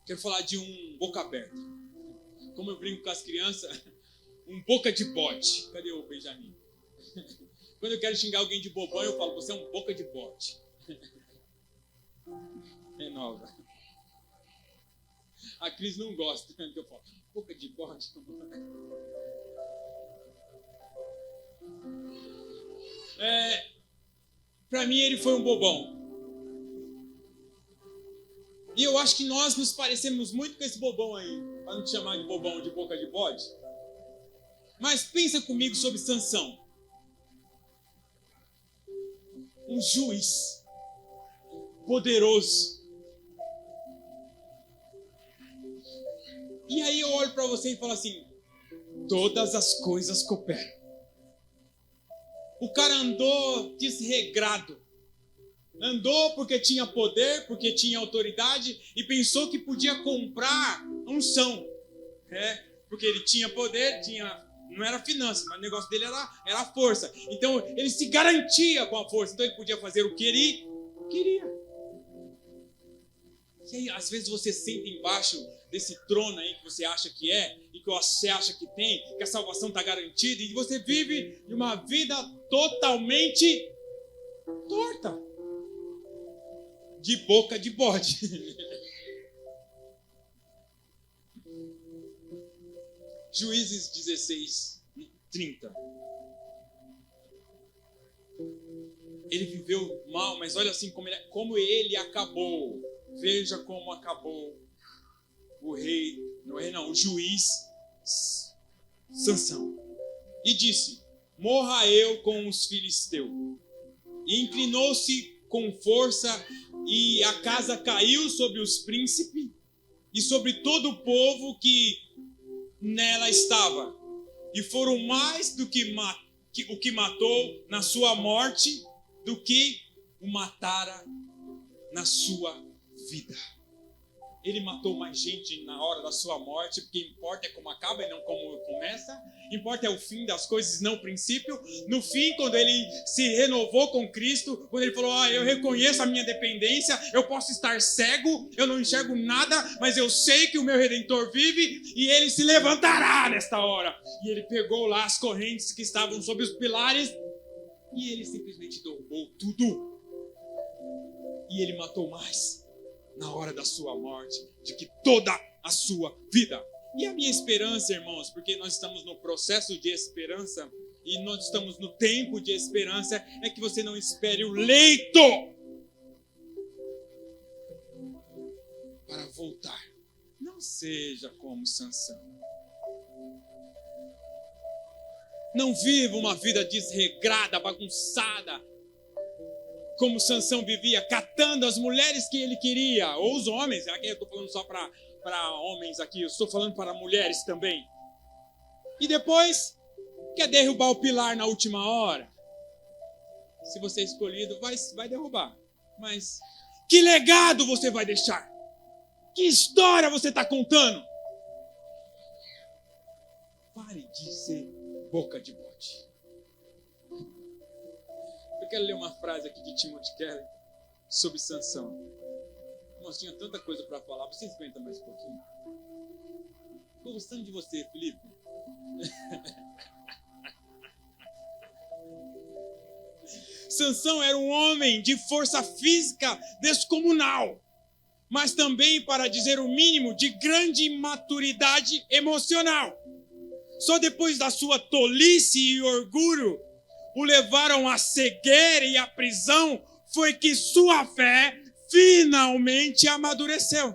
A: Quero falar de um boca aberta. Como eu brinco com as crianças, um boca de bode. Cadê o Benjamin? Quando eu quero xingar alguém de bobão, eu falo, você é um boca de bode. É nova. A Cris não gosta que eu falo, boca de bode. Para mim ele foi um bobão. E eu acho que nós nos parecemos muito com esse bobão aí, para não te chamar de bobão, de boca de bode. Mas pensa comigo sobre Sansão. Um juiz poderoso. E aí eu olho para você e falo assim, todas as coisas cooperam. O cara andou desregrado. Andou porque tinha poder, porque tinha autoridade e pensou que podia comprar unção. Porque ele tinha poder, não era finança, mas o negócio dele era força. Então ele se garantia com a força, então ele podia fazer o que ele queria. E aí às vezes você senta embaixo desse trono aí que você acha que e que você acha que tem, que a salvação está garantida, e você vive uma vida totalmente torta. De boca de bode. Juízes 16:30. Ele viveu mal, mas olha assim como ele acabou. Veja como acabou o juiz Sansão. E disse, morra eu com os filisteus. E inclinou-se com força, e a casa caiu sobre os príncipes e sobre todo o povo que nela estava. E foram mais do que o que matou na sua morte, do que o matara na sua vida. Ele matou mais gente na hora da sua morte, porque importa é como acaba e não como começa. Importa é o fim das coisas, não o princípio. No fim, quando ele se renovou com Cristo, quando ele falou, eu reconheço a minha dependência, eu posso estar cego, eu não enxergo nada, mas eu sei que o meu Redentor vive e ele se levantará nesta hora. E ele pegou lá as correntes que estavam sobre os pilares e ele simplesmente derrubou tudo. E ele matou mais na hora da sua morte, de que toda a sua vida. E a minha esperança, irmãos, porque nós estamos no processo de esperança, e nós estamos no tempo de esperança, é que você não espere o leito para voltar. Não seja como Sansão. Não viva uma vida desregrada, bagunçada, como Sansão vivia, catando as mulheres que ele queria, ou os homens. Aqui eu estou falando só para homens aqui, eu estou falando para mulheres também. E depois, quer derrubar o pilar na última hora? Se você é escolhido, vai derrubar. Mas que legado você vai deixar? Que história você está contando? Pare de ser boca de bode. Eu quero ler uma frase aqui de Timothy Keller sobre Sansão. Nós tínhamos tanta coisa para falar. Vocês aguentam mais um pouquinho? Estou gostando de você, Felipe. Sansão era um homem de força física descomunal, mas também, para dizer o mínimo, de grande maturidade emocional. Só depois da sua tolice e orgulho o levaram à cegueira e à prisão, foi que sua fé finalmente amadureceu.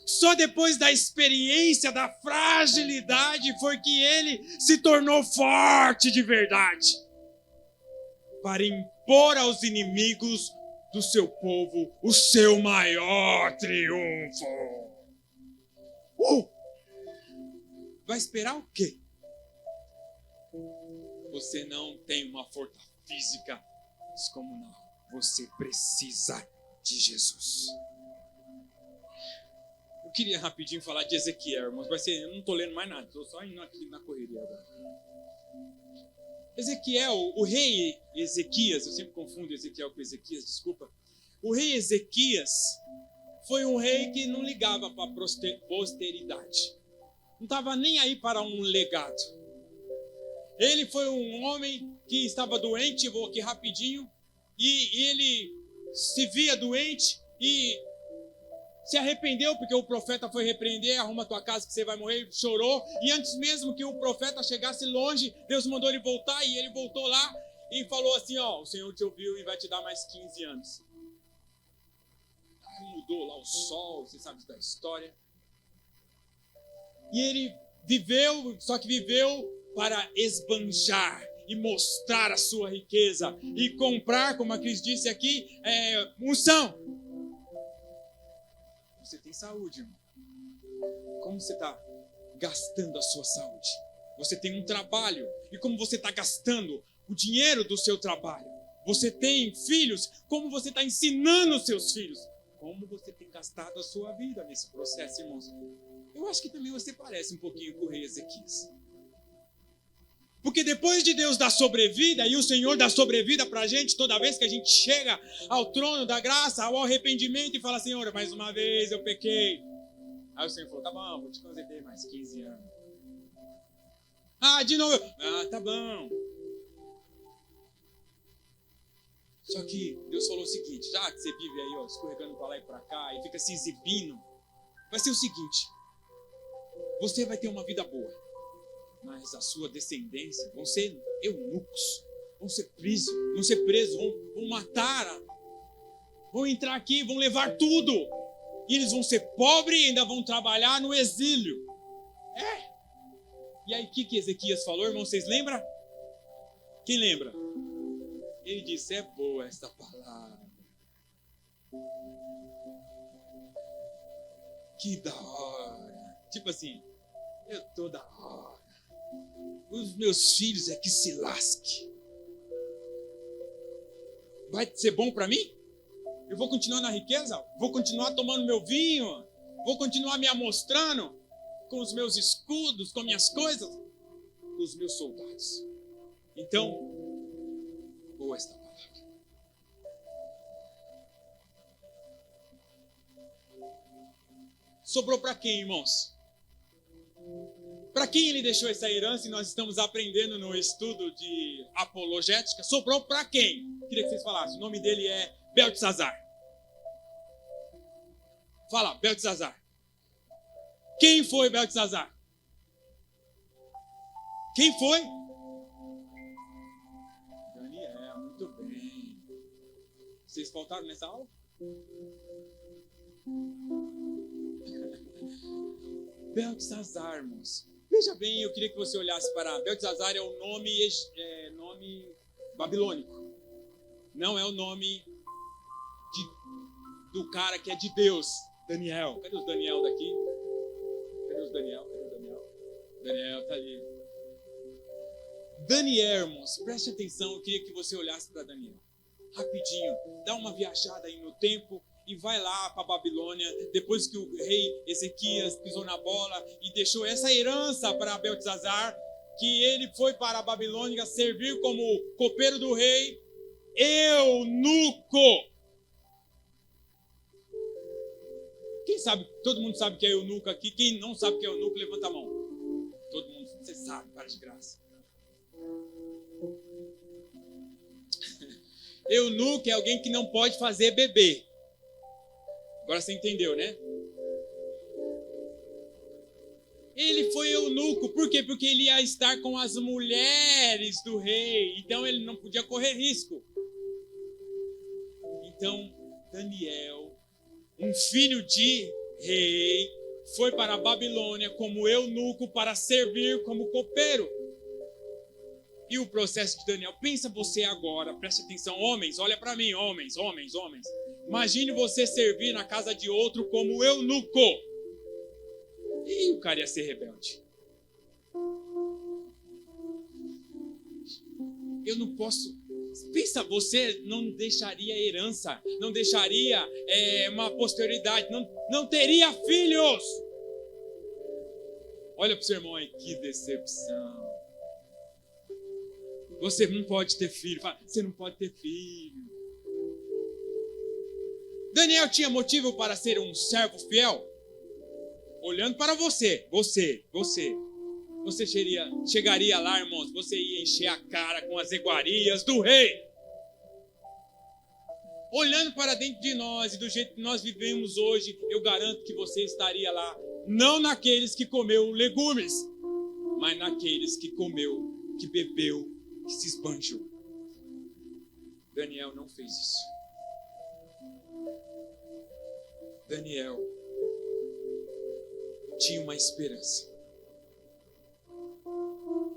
A: Só depois da experiência da fragilidade foi que ele se tornou forte de verdade, para impor aos inimigos do seu povo o seu maior triunfo. Vai esperar o quê? Você não tem uma força física descomunal. Você precisa de Jesus. Eu queria rapidinho falar de Ezequiel, irmãos. Eu não estou lendo mais nada. Estou só indo aqui na correria agora. Ezequiel, o rei Ezequias, eu sempre confundo Ezequiel com Ezequias, desculpa. O rei Ezequias foi um rei que não ligava para a posteridade. Não estava nem aí para um legado. Ele foi um homem que estava doente, vou aqui rapidinho, e ele se via doente e se arrependeu, porque o profeta foi repreender, arruma tua casa que você vai morrer, chorou, e antes mesmo que o profeta chegasse longe, Deus mandou ele voltar, e ele voltou lá e falou assim, o Senhor te ouviu e vai te dar mais 15 anos. Aí mudou lá o sol, você sabe da história. E ele viveu, só que viveu para esbanjar e mostrar a sua riqueza e comprar, como a Cris disse aqui, unção. Você tem saúde, irmão. Como você está gastando a sua saúde? Você tem um trabalho. E como você está gastando o dinheiro do seu trabalho? Você tem filhos. Como você está ensinando os seus filhos? Como você tem gastado a sua vida nesse processo, irmãos? Eu acho que também você parece um pouquinho com o rei Ezequias. Porque depois de Deus dar sobrevida, e o Senhor dá sobrevida para a gente, toda vez que a gente chega ao trono da graça, ao arrependimento, e fala, Senhor, mais uma vez eu pequei. Aí o Senhor falou, tá bom, vou te conceder mais 15 anos. De novo. Tá bom. Só que Deus falou o seguinte, já que você vive aí, escorregando para lá e para cá, e fica se exibindo, vai ser o seguinte, você vai ter uma vida boa. Mas a sua descendência vão ser eunucos, vão ser presos, vão matar, vão entrar aqui, vão levar tudo. E eles vão ser pobres e ainda vão trabalhar no exílio. E aí o que Ezequias falou, irmão? Vocês lembram? Quem lembra? Ele disse, é boa essa palavra. Que da hora. Tipo assim, eu tô da hora. Os meus filhos é que se lasque. Vai ser bom para mim? Eu vou continuar na riqueza? Vou continuar tomando meu vinho? Vou continuar me amostrando com os meus escudos, com minhas coisas, com os meus soldados. Então, boa esta palavra. Sobrou para quem, irmãos? Para quem ele deixou essa herança e nós estamos aprendendo no estudo de apologética? Sobrou para quem? Queria que vocês falassem. O nome dele é Beltesazar. Fala, Beltesazar. Quem foi Beltesazar? Quem foi? Daniel, muito bem. Vocês faltaram nessa aula? Beltesazar, irmãos. Veja bem, eu queria que você olhasse para Beltesazar, é o nome babilônico. Não é o nome do cara que é de Deus, Daniel. Cadê os Daniel daqui? Cadê os Daniel? Cadê o Daniel? Daniel tá ali. Daniel, irmãos, preste atenção, eu queria que você olhasse para Daniel. Rapidinho, dá uma viajada aí no tempo e vai lá para a Babilônia, depois que o rei Ezequias pisou na bola e deixou essa herança para Beltesazar, que ele foi para a Babilônia servir como copeiro do rei, eunuco. Quem sabe? Todo mundo sabe que é eunuco aqui. Quem não sabe que é eunuco, levanta a mão. Todo mundo, você sabe, para de graça. Eunuco é alguém que não pode fazer bebê. Agora você entendeu, né? Ele foi eunuco. Por quê? Porque ele ia estar com as mulheres do rei. Então ele não podia correr risco. Então, Daniel, um filho de rei, foi para a Babilônia como eunuco para servir como copeiro. E o processo de Daniel, pensa você agora, preste atenção, homens, olha para mim, homens. Imagine você servir na casa de outro como eunuco. E o cara ia ser rebelde. Eu não posso. Pensa, você não deixaria herança, não deixaria uma posterioridade, não teria filhos. Olha para o seu irmão aí, que decepção. Você não pode ter filho. Você não pode ter filho. Daniel tinha motivo para ser um servo fiel? Olhando para você chegaria lá, irmãos, você ia encher a cara com as iguarias do rei. Olhando para dentro de nós e do jeito que nós vivemos hoje, eu garanto que você estaria lá, não naqueles que comeu legumes, mas naqueles que comeu, que bebeu, que se esbanjou. Daniel não fez isso. Daniel tinha uma esperança.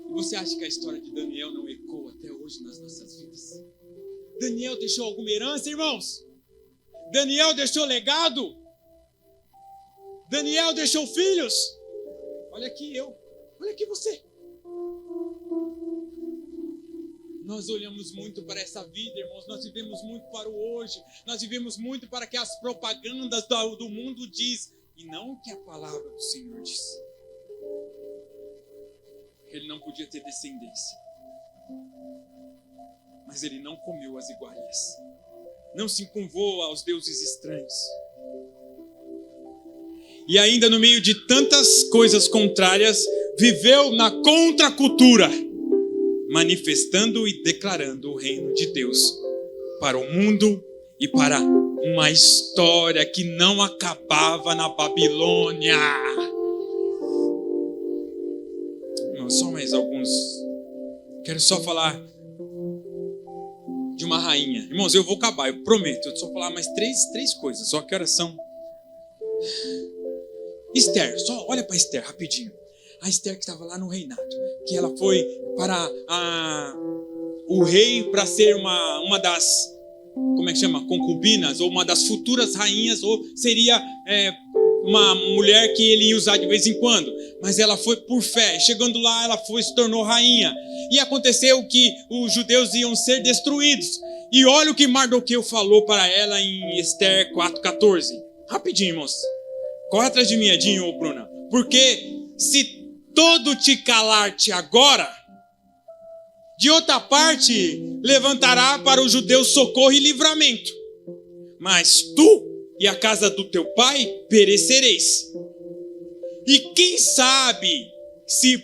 A: E você acha que a história de Daniel não ecoa até hoje nas nossas vidas? Daniel deixou alguma herança, irmãos? Daniel deixou legado? Daniel deixou filhos? Olha aqui olha aqui você. Nós olhamos muito para essa vida, irmãos. Nós vivemos muito para o hoje. Nós vivemos muito para que as propagandas do mundo diz e não o que a palavra do Senhor diz. Ele não podia ter descendência, mas ele não comeu as iguarias, não se curvou aos deuses estranhos. E ainda no meio de tantas coisas contrárias, viveu na contracultura, manifestando e declarando o reino de Deus para o mundo e para uma história que não acabava na Babilônia. Só mais alguns. Quero só falar de uma rainha. Irmãos, eu vou acabar, eu prometo. Eu só falar mais três coisas. Só que horas são? Esther, só olha para Esther rapidinho. A Esther que estava lá no reinado, que ela foi para o rei para ser uma das, como é que chama? Concubinas, ou uma das futuras rainhas, ou seria uma mulher que ele ia usar de vez em quando. Mas ela foi por fé. Chegando lá, ela se tornou rainha. E aconteceu que os judeus iam ser destruídos. E olha o que Mardoqueu falou para ela em Esther 4:14. Rapidinho, irmãos. Corre atrás de mim, Edinho ou Bruna. Porque se todo te calar-te agora, de outra parte levantará para os judeus socorro e livramento. Mas tu e a casa do teu pai perecereis. E quem sabe se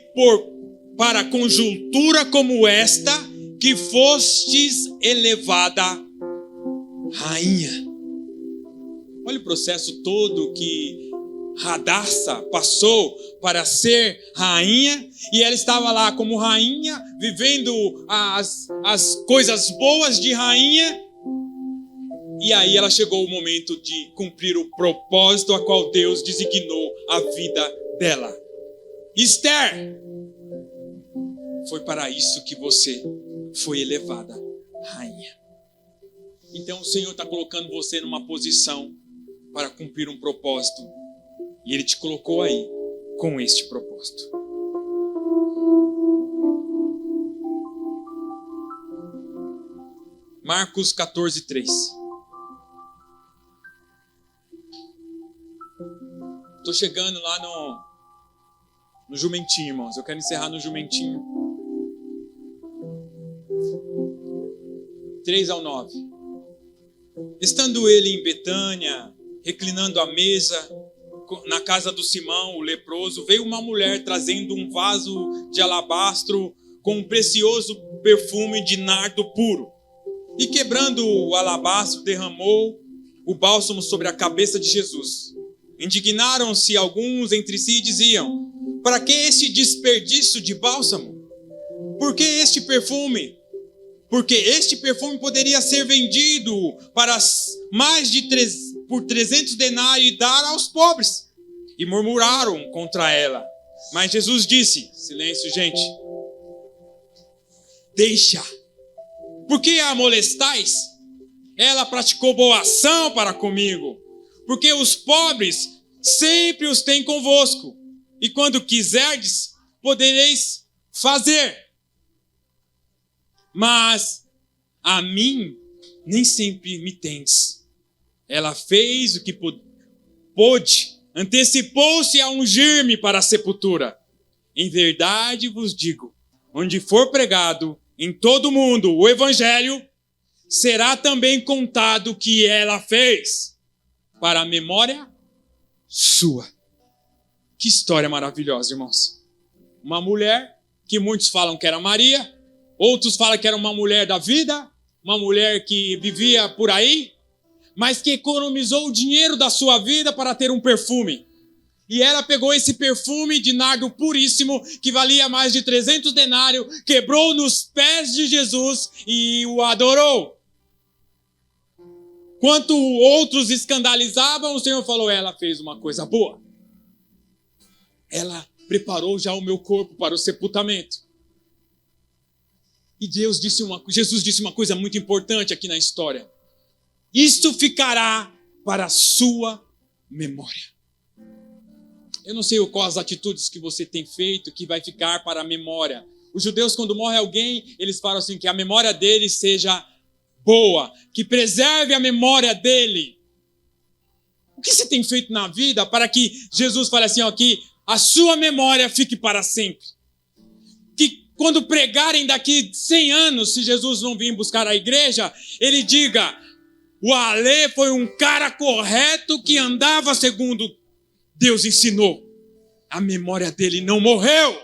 A: para conjuntura como esta que fostes elevada rainha. Olha o processo todo que Radassa passou para ser rainha, e ela estava lá como rainha, vivendo as coisas boas de rainha, e aí ela chegou o momento de cumprir o propósito a qual Deus designou a vida dela. Esther, foi para isso que você foi elevada rainha. Então o Senhor está colocando você numa posição para cumprir um propósito. E Ele te colocou aí com este propósito. Marcos 14:3. Estou chegando lá no jumentinho, irmãos. Eu quero encerrar no jumentinho. 3-9. Estando ele em Betânia, reclinando à mesa, na casa do Simão, o leproso, veio uma mulher trazendo um vaso de alabastro com um precioso perfume de nardo puro. E quebrando o alabastro, derramou o bálsamo sobre a cabeça de Jesus. Indignaram-se alguns entre si e diziam: para que este desperdício de bálsamo? Por que este perfume? Porque este perfume poderia ser vendido para por 300 denários e dar aos pobres. E murmuraram contra ela. Mas Jesus disse: silêncio, gente. Deixa. Por que a molestais? Ela praticou boa ação para comigo. Porque os pobres sempre os têm convosco. E quando quiserdes, podereis fazer. Mas a mim nem sempre me tendes. Ela fez o que pôde, antecipou-se a ungir-me para a sepultura. Em verdade vos digo, onde for pregado em todo o mundo o evangelho, será também contado o que ela fez, para a memória sua. Que história maravilhosa, irmãos. Uma mulher que muitos falam que era Maria, outros falam que era uma mulher da vida, uma mulher que vivia por aí, mas que economizou o dinheiro da sua vida para ter um perfume. E ela pegou esse perfume de nardo puríssimo, que valia mais de 300 denários, quebrou nos pés de Jesus e o adorou. Enquanto outros escandalizavam, o Senhor falou: ela fez uma coisa boa. Ela preparou já o meu corpo para o sepultamento. E Jesus disse uma coisa muito importante aqui na história. Isto ficará para a sua memória. Eu não sei quais as atitudes que você tem feito que vai ficar para a memória. Os judeus, quando morre alguém, eles falam assim, que a memória dele seja boa, que preserve a memória dele. O que você tem feito na vida para que Jesus fale assim, ó, que a sua memória fique para sempre? Que quando pregarem daqui 100 anos, se Jesus não vir buscar a igreja, ele diga: o Alê foi um cara correto que andava segundo Deus ensinou. A memória dele não morreu.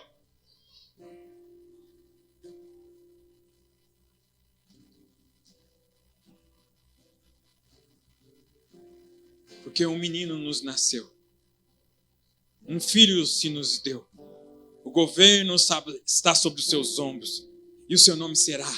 A: Porque um menino nos nasceu. Um filho se nos deu. O governo está sobre os seus ombros. E o seu nome será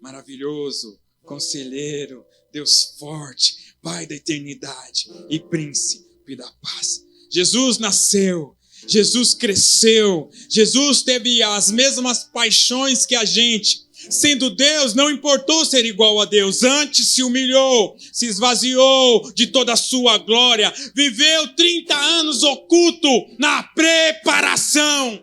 A: Maravilhoso, Conselheiro, Deus Forte, Pai da Eternidade e Príncipe da Paz. Jesus nasceu, Jesus cresceu, Jesus teve as mesmas paixões que a gente. Sendo Deus, não importou ser igual a Deus, antes se humilhou, se esvaziou de toda a sua glória, viveu 30 anos oculto na preparação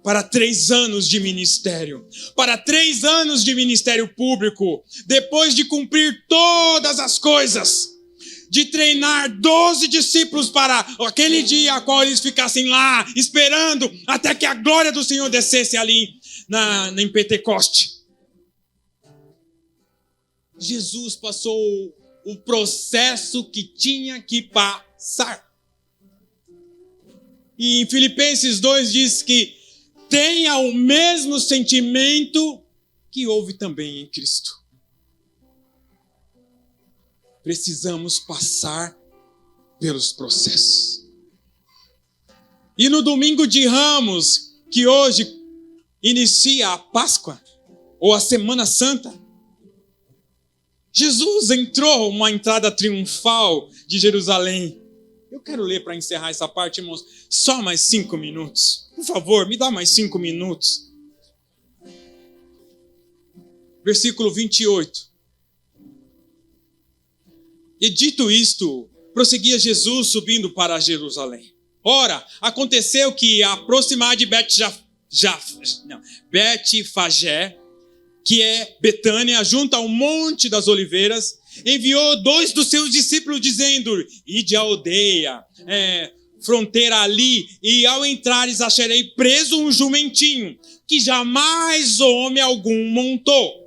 A: para 3 anos de ministério, para 3 anos de ministério público, depois de cumprir todas as coisas.
B: de treinar 12 discípulos para aquele dia a qual eles ficassem lá, esperando até que a glória do Senhor descesse ali em Pentecoste. Jesus passou o processo que tinha que passar. E em Filipenses 2 diz que tenha o mesmo sentimento que houve também em Cristo. Precisamos passar pelos processos. E no domingo de Ramos, que hoje inicia a Páscoa, ou a Semana Santa, Jesus entrou uma entrada triunfal de Jerusalém. Eu quero ler para encerrar essa parte, irmãos, só mais 5 minutos. Por favor, me dá mais 5 minutos. Versículo 28. E dito isto, prosseguia Jesus subindo para Jerusalém. Ora, aconteceu que, a aproximar de Betfagé, que é Betânia, junto ao Monte das Oliveiras, enviou 2 dos seus discípulos, dizendo: ide à aldeia, fronteira ali, e ao entrares acharei preso um jumentinho, que jamais homem algum montou.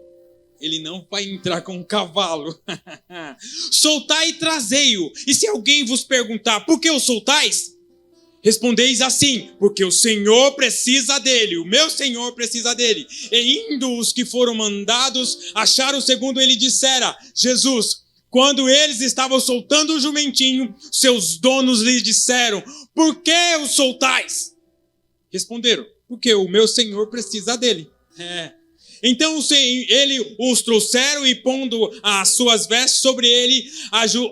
B: Ele não vai entrar com um cavalo. Soltai e trazei-o. E se alguém vos perguntar: por que o soltais? Respondeis assim: porque o Senhor precisa dele, o meu Senhor precisa dele. E indo os que foram mandados, acharam segundo ele dissera Jesus. Quando eles estavam soltando o jumentinho, seus donos lhes disseram: por que o soltais? Responderam: porque o meu Senhor precisa dele. Então ele os trouxeram e, pondo as suas vestes sobre ele,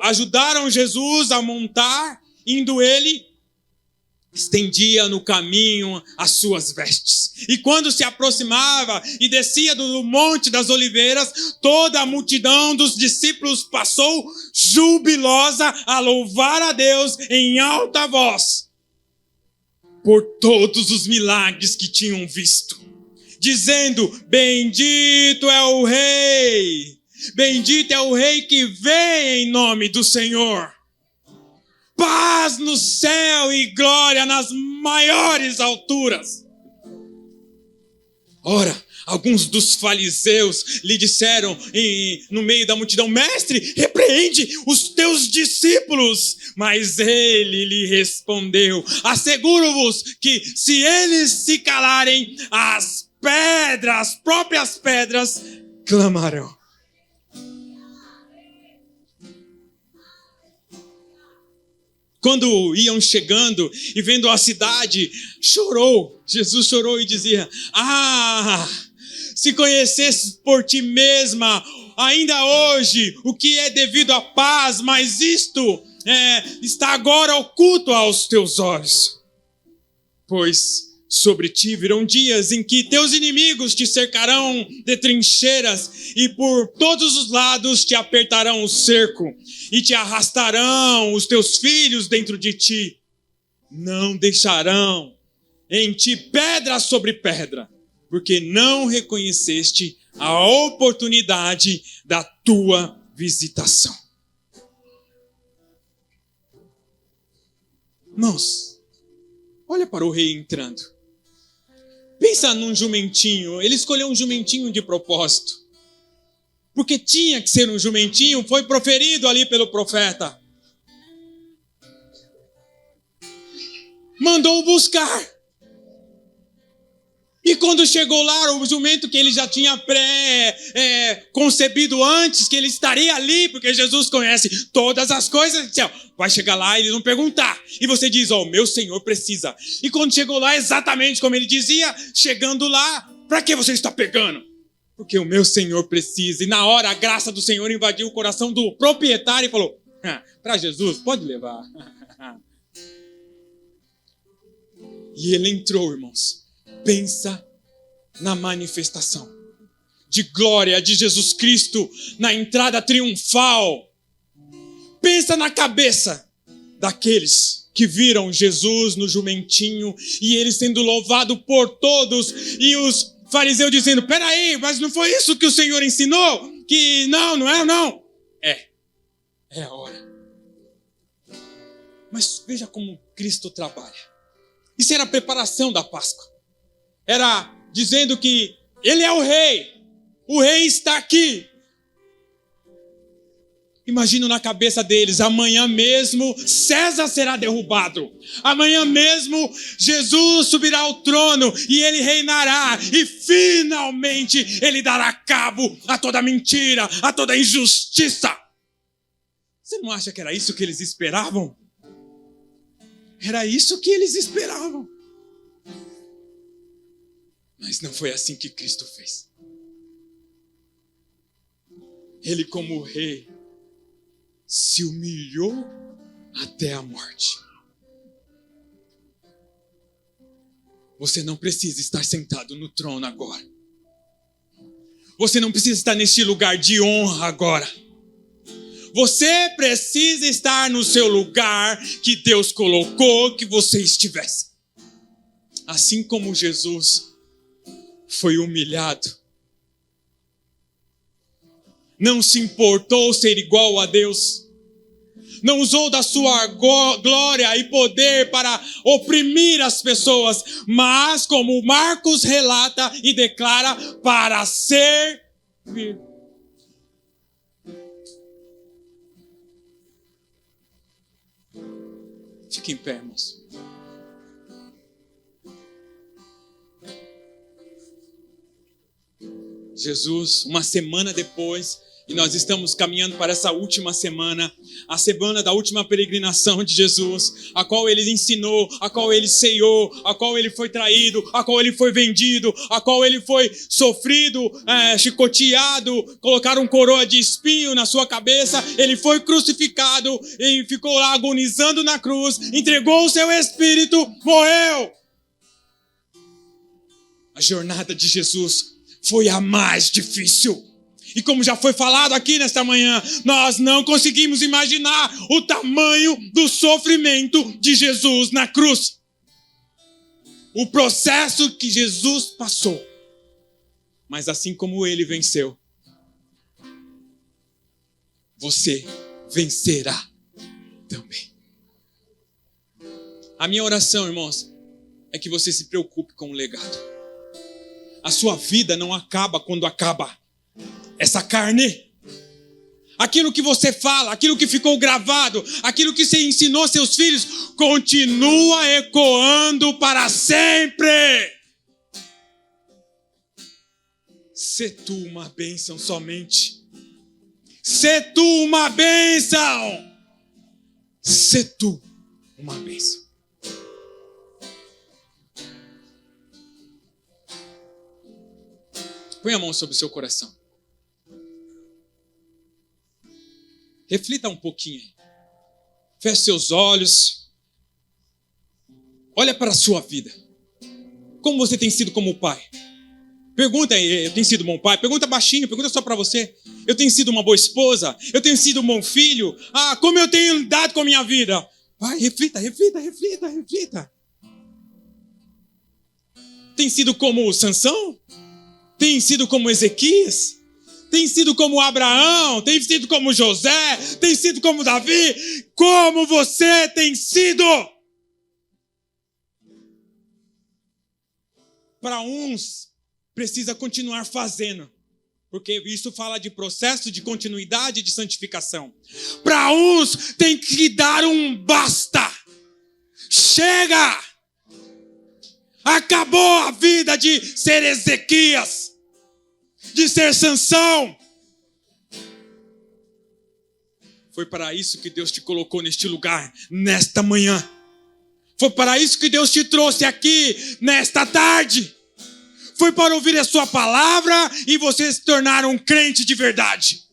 B: ajudaram Jesus a montar. Indo ele, estendia no caminho as suas vestes. E quando se aproximava e descia do Monte das Oliveiras, toda a multidão dos discípulos passou jubilosa a louvar a Deus em alta voz por todos os milagres que tinham visto, dizendo: bendito é o Rei, bendito é o Rei que vem em nome do Senhor. Paz no céu e glória nas maiores alturas. Ora, alguns dos fariseus lhe disseram no meio da multidão: mestre, repreende os teus discípulos. Mas ele lhe respondeu: asseguro-vos que se eles se calarem, as próprias pedras, clamarão. Quando iam chegando e vendo a cidade, Jesus chorou e dizia: se conhecesses por ti mesma, ainda hoje, o que é devido à paz, mas isto está agora oculto aos teus olhos. Pois sobre ti virão dias em que teus inimigos te cercarão de trincheiras e por todos os lados te apertarão o cerco e te arrastarão os teus filhos dentro de ti. Não deixarão em ti pedra sobre pedra, porque não reconheceste a oportunidade da tua visitação. Irmãos, olha para o rei entrando. Pensa num jumentinho. Ele escolheu um jumentinho de propósito, porque tinha que ser um jumentinho. Foi proferido ali pelo profeta. Mandou buscar. E quando chegou lá, o jumento que ele já tinha concebido antes, que ele estaria ali, porque Jesus conhece todas as coisas, disse: vai chegar lá e eles vão perguntar. E você diz: o meu Senhor precisa. E quando chegou lá, exatamente como ele dizia, chegando lá: para que você está pegando? Porque o meu Senhor precisa. E na hora, a graça do Senhor invadiu o coração do proprietário e falou: para Jesus, pode levar. E ele entrou, irmãos. Pensa na manifestação de glória de Jesus Cristo, na entrada triunfal. Pensa na cabeça daqueles que viram Jesus no jumentinho e ele sendo louvado por todos, e os fariseus dizendo: peraí, mas não foi isso que o Senhor ensinou? Que não é não. É a hora. Mas veja como Cristo trabalha. Isso era a preparação da Páscoa. Era dizendo que Ele é o rei. O rei está aqui. Imagino na cabeça deles, amanhã mesmo César será derrubado. Amanhã mesmo Jesus subirá ao trono e ele reinará. E finalmente ele dará cabo a toda mentira, a toda injustiça. Você não acha que era isso que eles esperavam? Era isso que eles esperavam. Mas não foi assim que Cristo fez. Ele, como rei, se humilhou até a morte. Você não precisa estar sentado no trono agora. Você não precisa estar neste lugar de honra agora. Você precisa estar no seu lugar que Deus colocou que você estivesse. Assim como Jesus foi humilhado, não se importou ser igual a Deus, não usou da sua glória e poder para oprimir as pessoas, mas como Marcos relata e declara, para servir. Fique em pé, irmãos. Jesus, uma semana depois, e nós estamos caminhando para essa última semana, a semana da última peregrinação de Jesus, a qual ele ensinou, a qual ele ceiou, a qual ele foi traído, a qual ele foi vendido, a qual ele foi sofrido, chicoteado, colocaram coroa de espinho na sua cabeça, ele foi crucificado e ficou lá agonizando na cruz, entregou o seu espírito, morreu. A jornada de Jesus foi a mais difícil. E como já foi falado aqui nesta manhã, nós não conseguimos imaginar o tamanho do sofrimento de Jesus na cruz. O processo que Jesus passou. Mas assim como ele venceu, você vencerá também. A minha oração, irmãos, é que você se preocupe com o legado. A sua vida não acaba quando acaba essa carne. Aquilo que você fala, aquilo que ficou gravado, aquilo que você ensinou aos seus filhos, continua ecoando para sempre. Sê tu uma bênção somente. Sê tu uma bênção. Sê tu uma bênção. Põe a mão sobre o seu coração. Reflita um pouquinho aí. Feche seus olhos. Olha para a sua vida. Como você tem sido como pai? Pergunta aí, eu tenho sido bom pai? Pergunta baixinho, pergunta só para você. Eu tenho sido uma boa esposa? Eu tenho sido um bom filho? Como eu tenho lidado com a minha vida? Vai, reflita. Tem sido como Sansão? Tem sido como Ezequias? Tem sido como Abraão? Tem sido como José? Tem sido como Davi? Como você tem sido? Para uns, precisa continuar fazendo, porque isso fala de processo de continuidade de santificação. Para uns, tem que dar um basta. Chega! Acabou a vida de ser Ezequias, de ser Sansão. Foi para isso que Deus te colocou neste lugar, nesta manhã. Foi para isso que Deus te trouxe aqui, nesta tarde. Foi para ouvir a sua palavra e você se tornar um crente de verdade.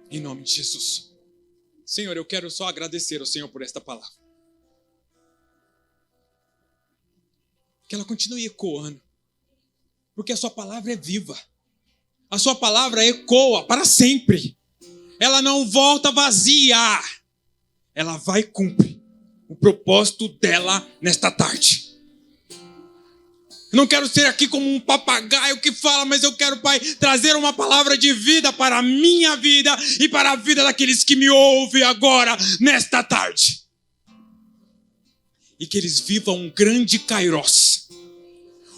B: Em nome de Jesus. Senhor, eu quero só agradecer ao Senhor por esta palavra. Que ela continue ecoando. Porque a sua palavra é viva. A sua palavra ecoa para sempre. Ela não volta vazia. Ela vai cumprir o propósito dela nesta tarde. Eu não quero ser aqui como um papagaio que fala, mas eu quero, Pai, trazer uma palavra de vida para a minha vida e para a vida daqueles que me ouvem agora, nesta tarde. E que eles vivam um grande Kairos,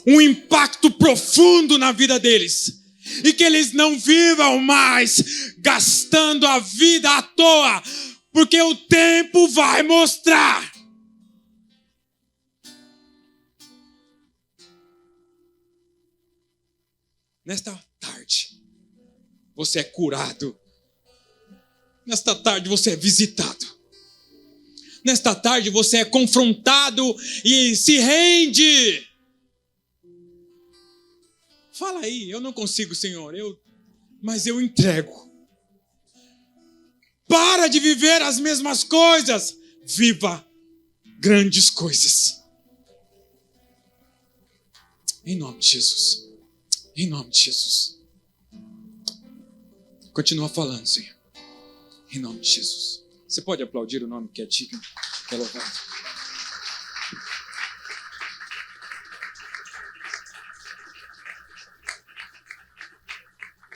B: um impacto profundo na vida deles. E que eles não vivam mais gastando a vida à toa, porque o tempo vai mostrar. Nesta tarde, você é curado. Nesta tarde, você é visitado. Nesta tarde, você é confrontado e se rende. Fala aí, eu não consigo, Senhor, mas eu entrego. Para de viver as mesmas coisas. Viva grandes coisas. Em nome de Jesus. Em nome de Jesus. Continua falando, Senhor. Em nome de Jesus. Você pode aplaudir o nome que é digno, que é louvado.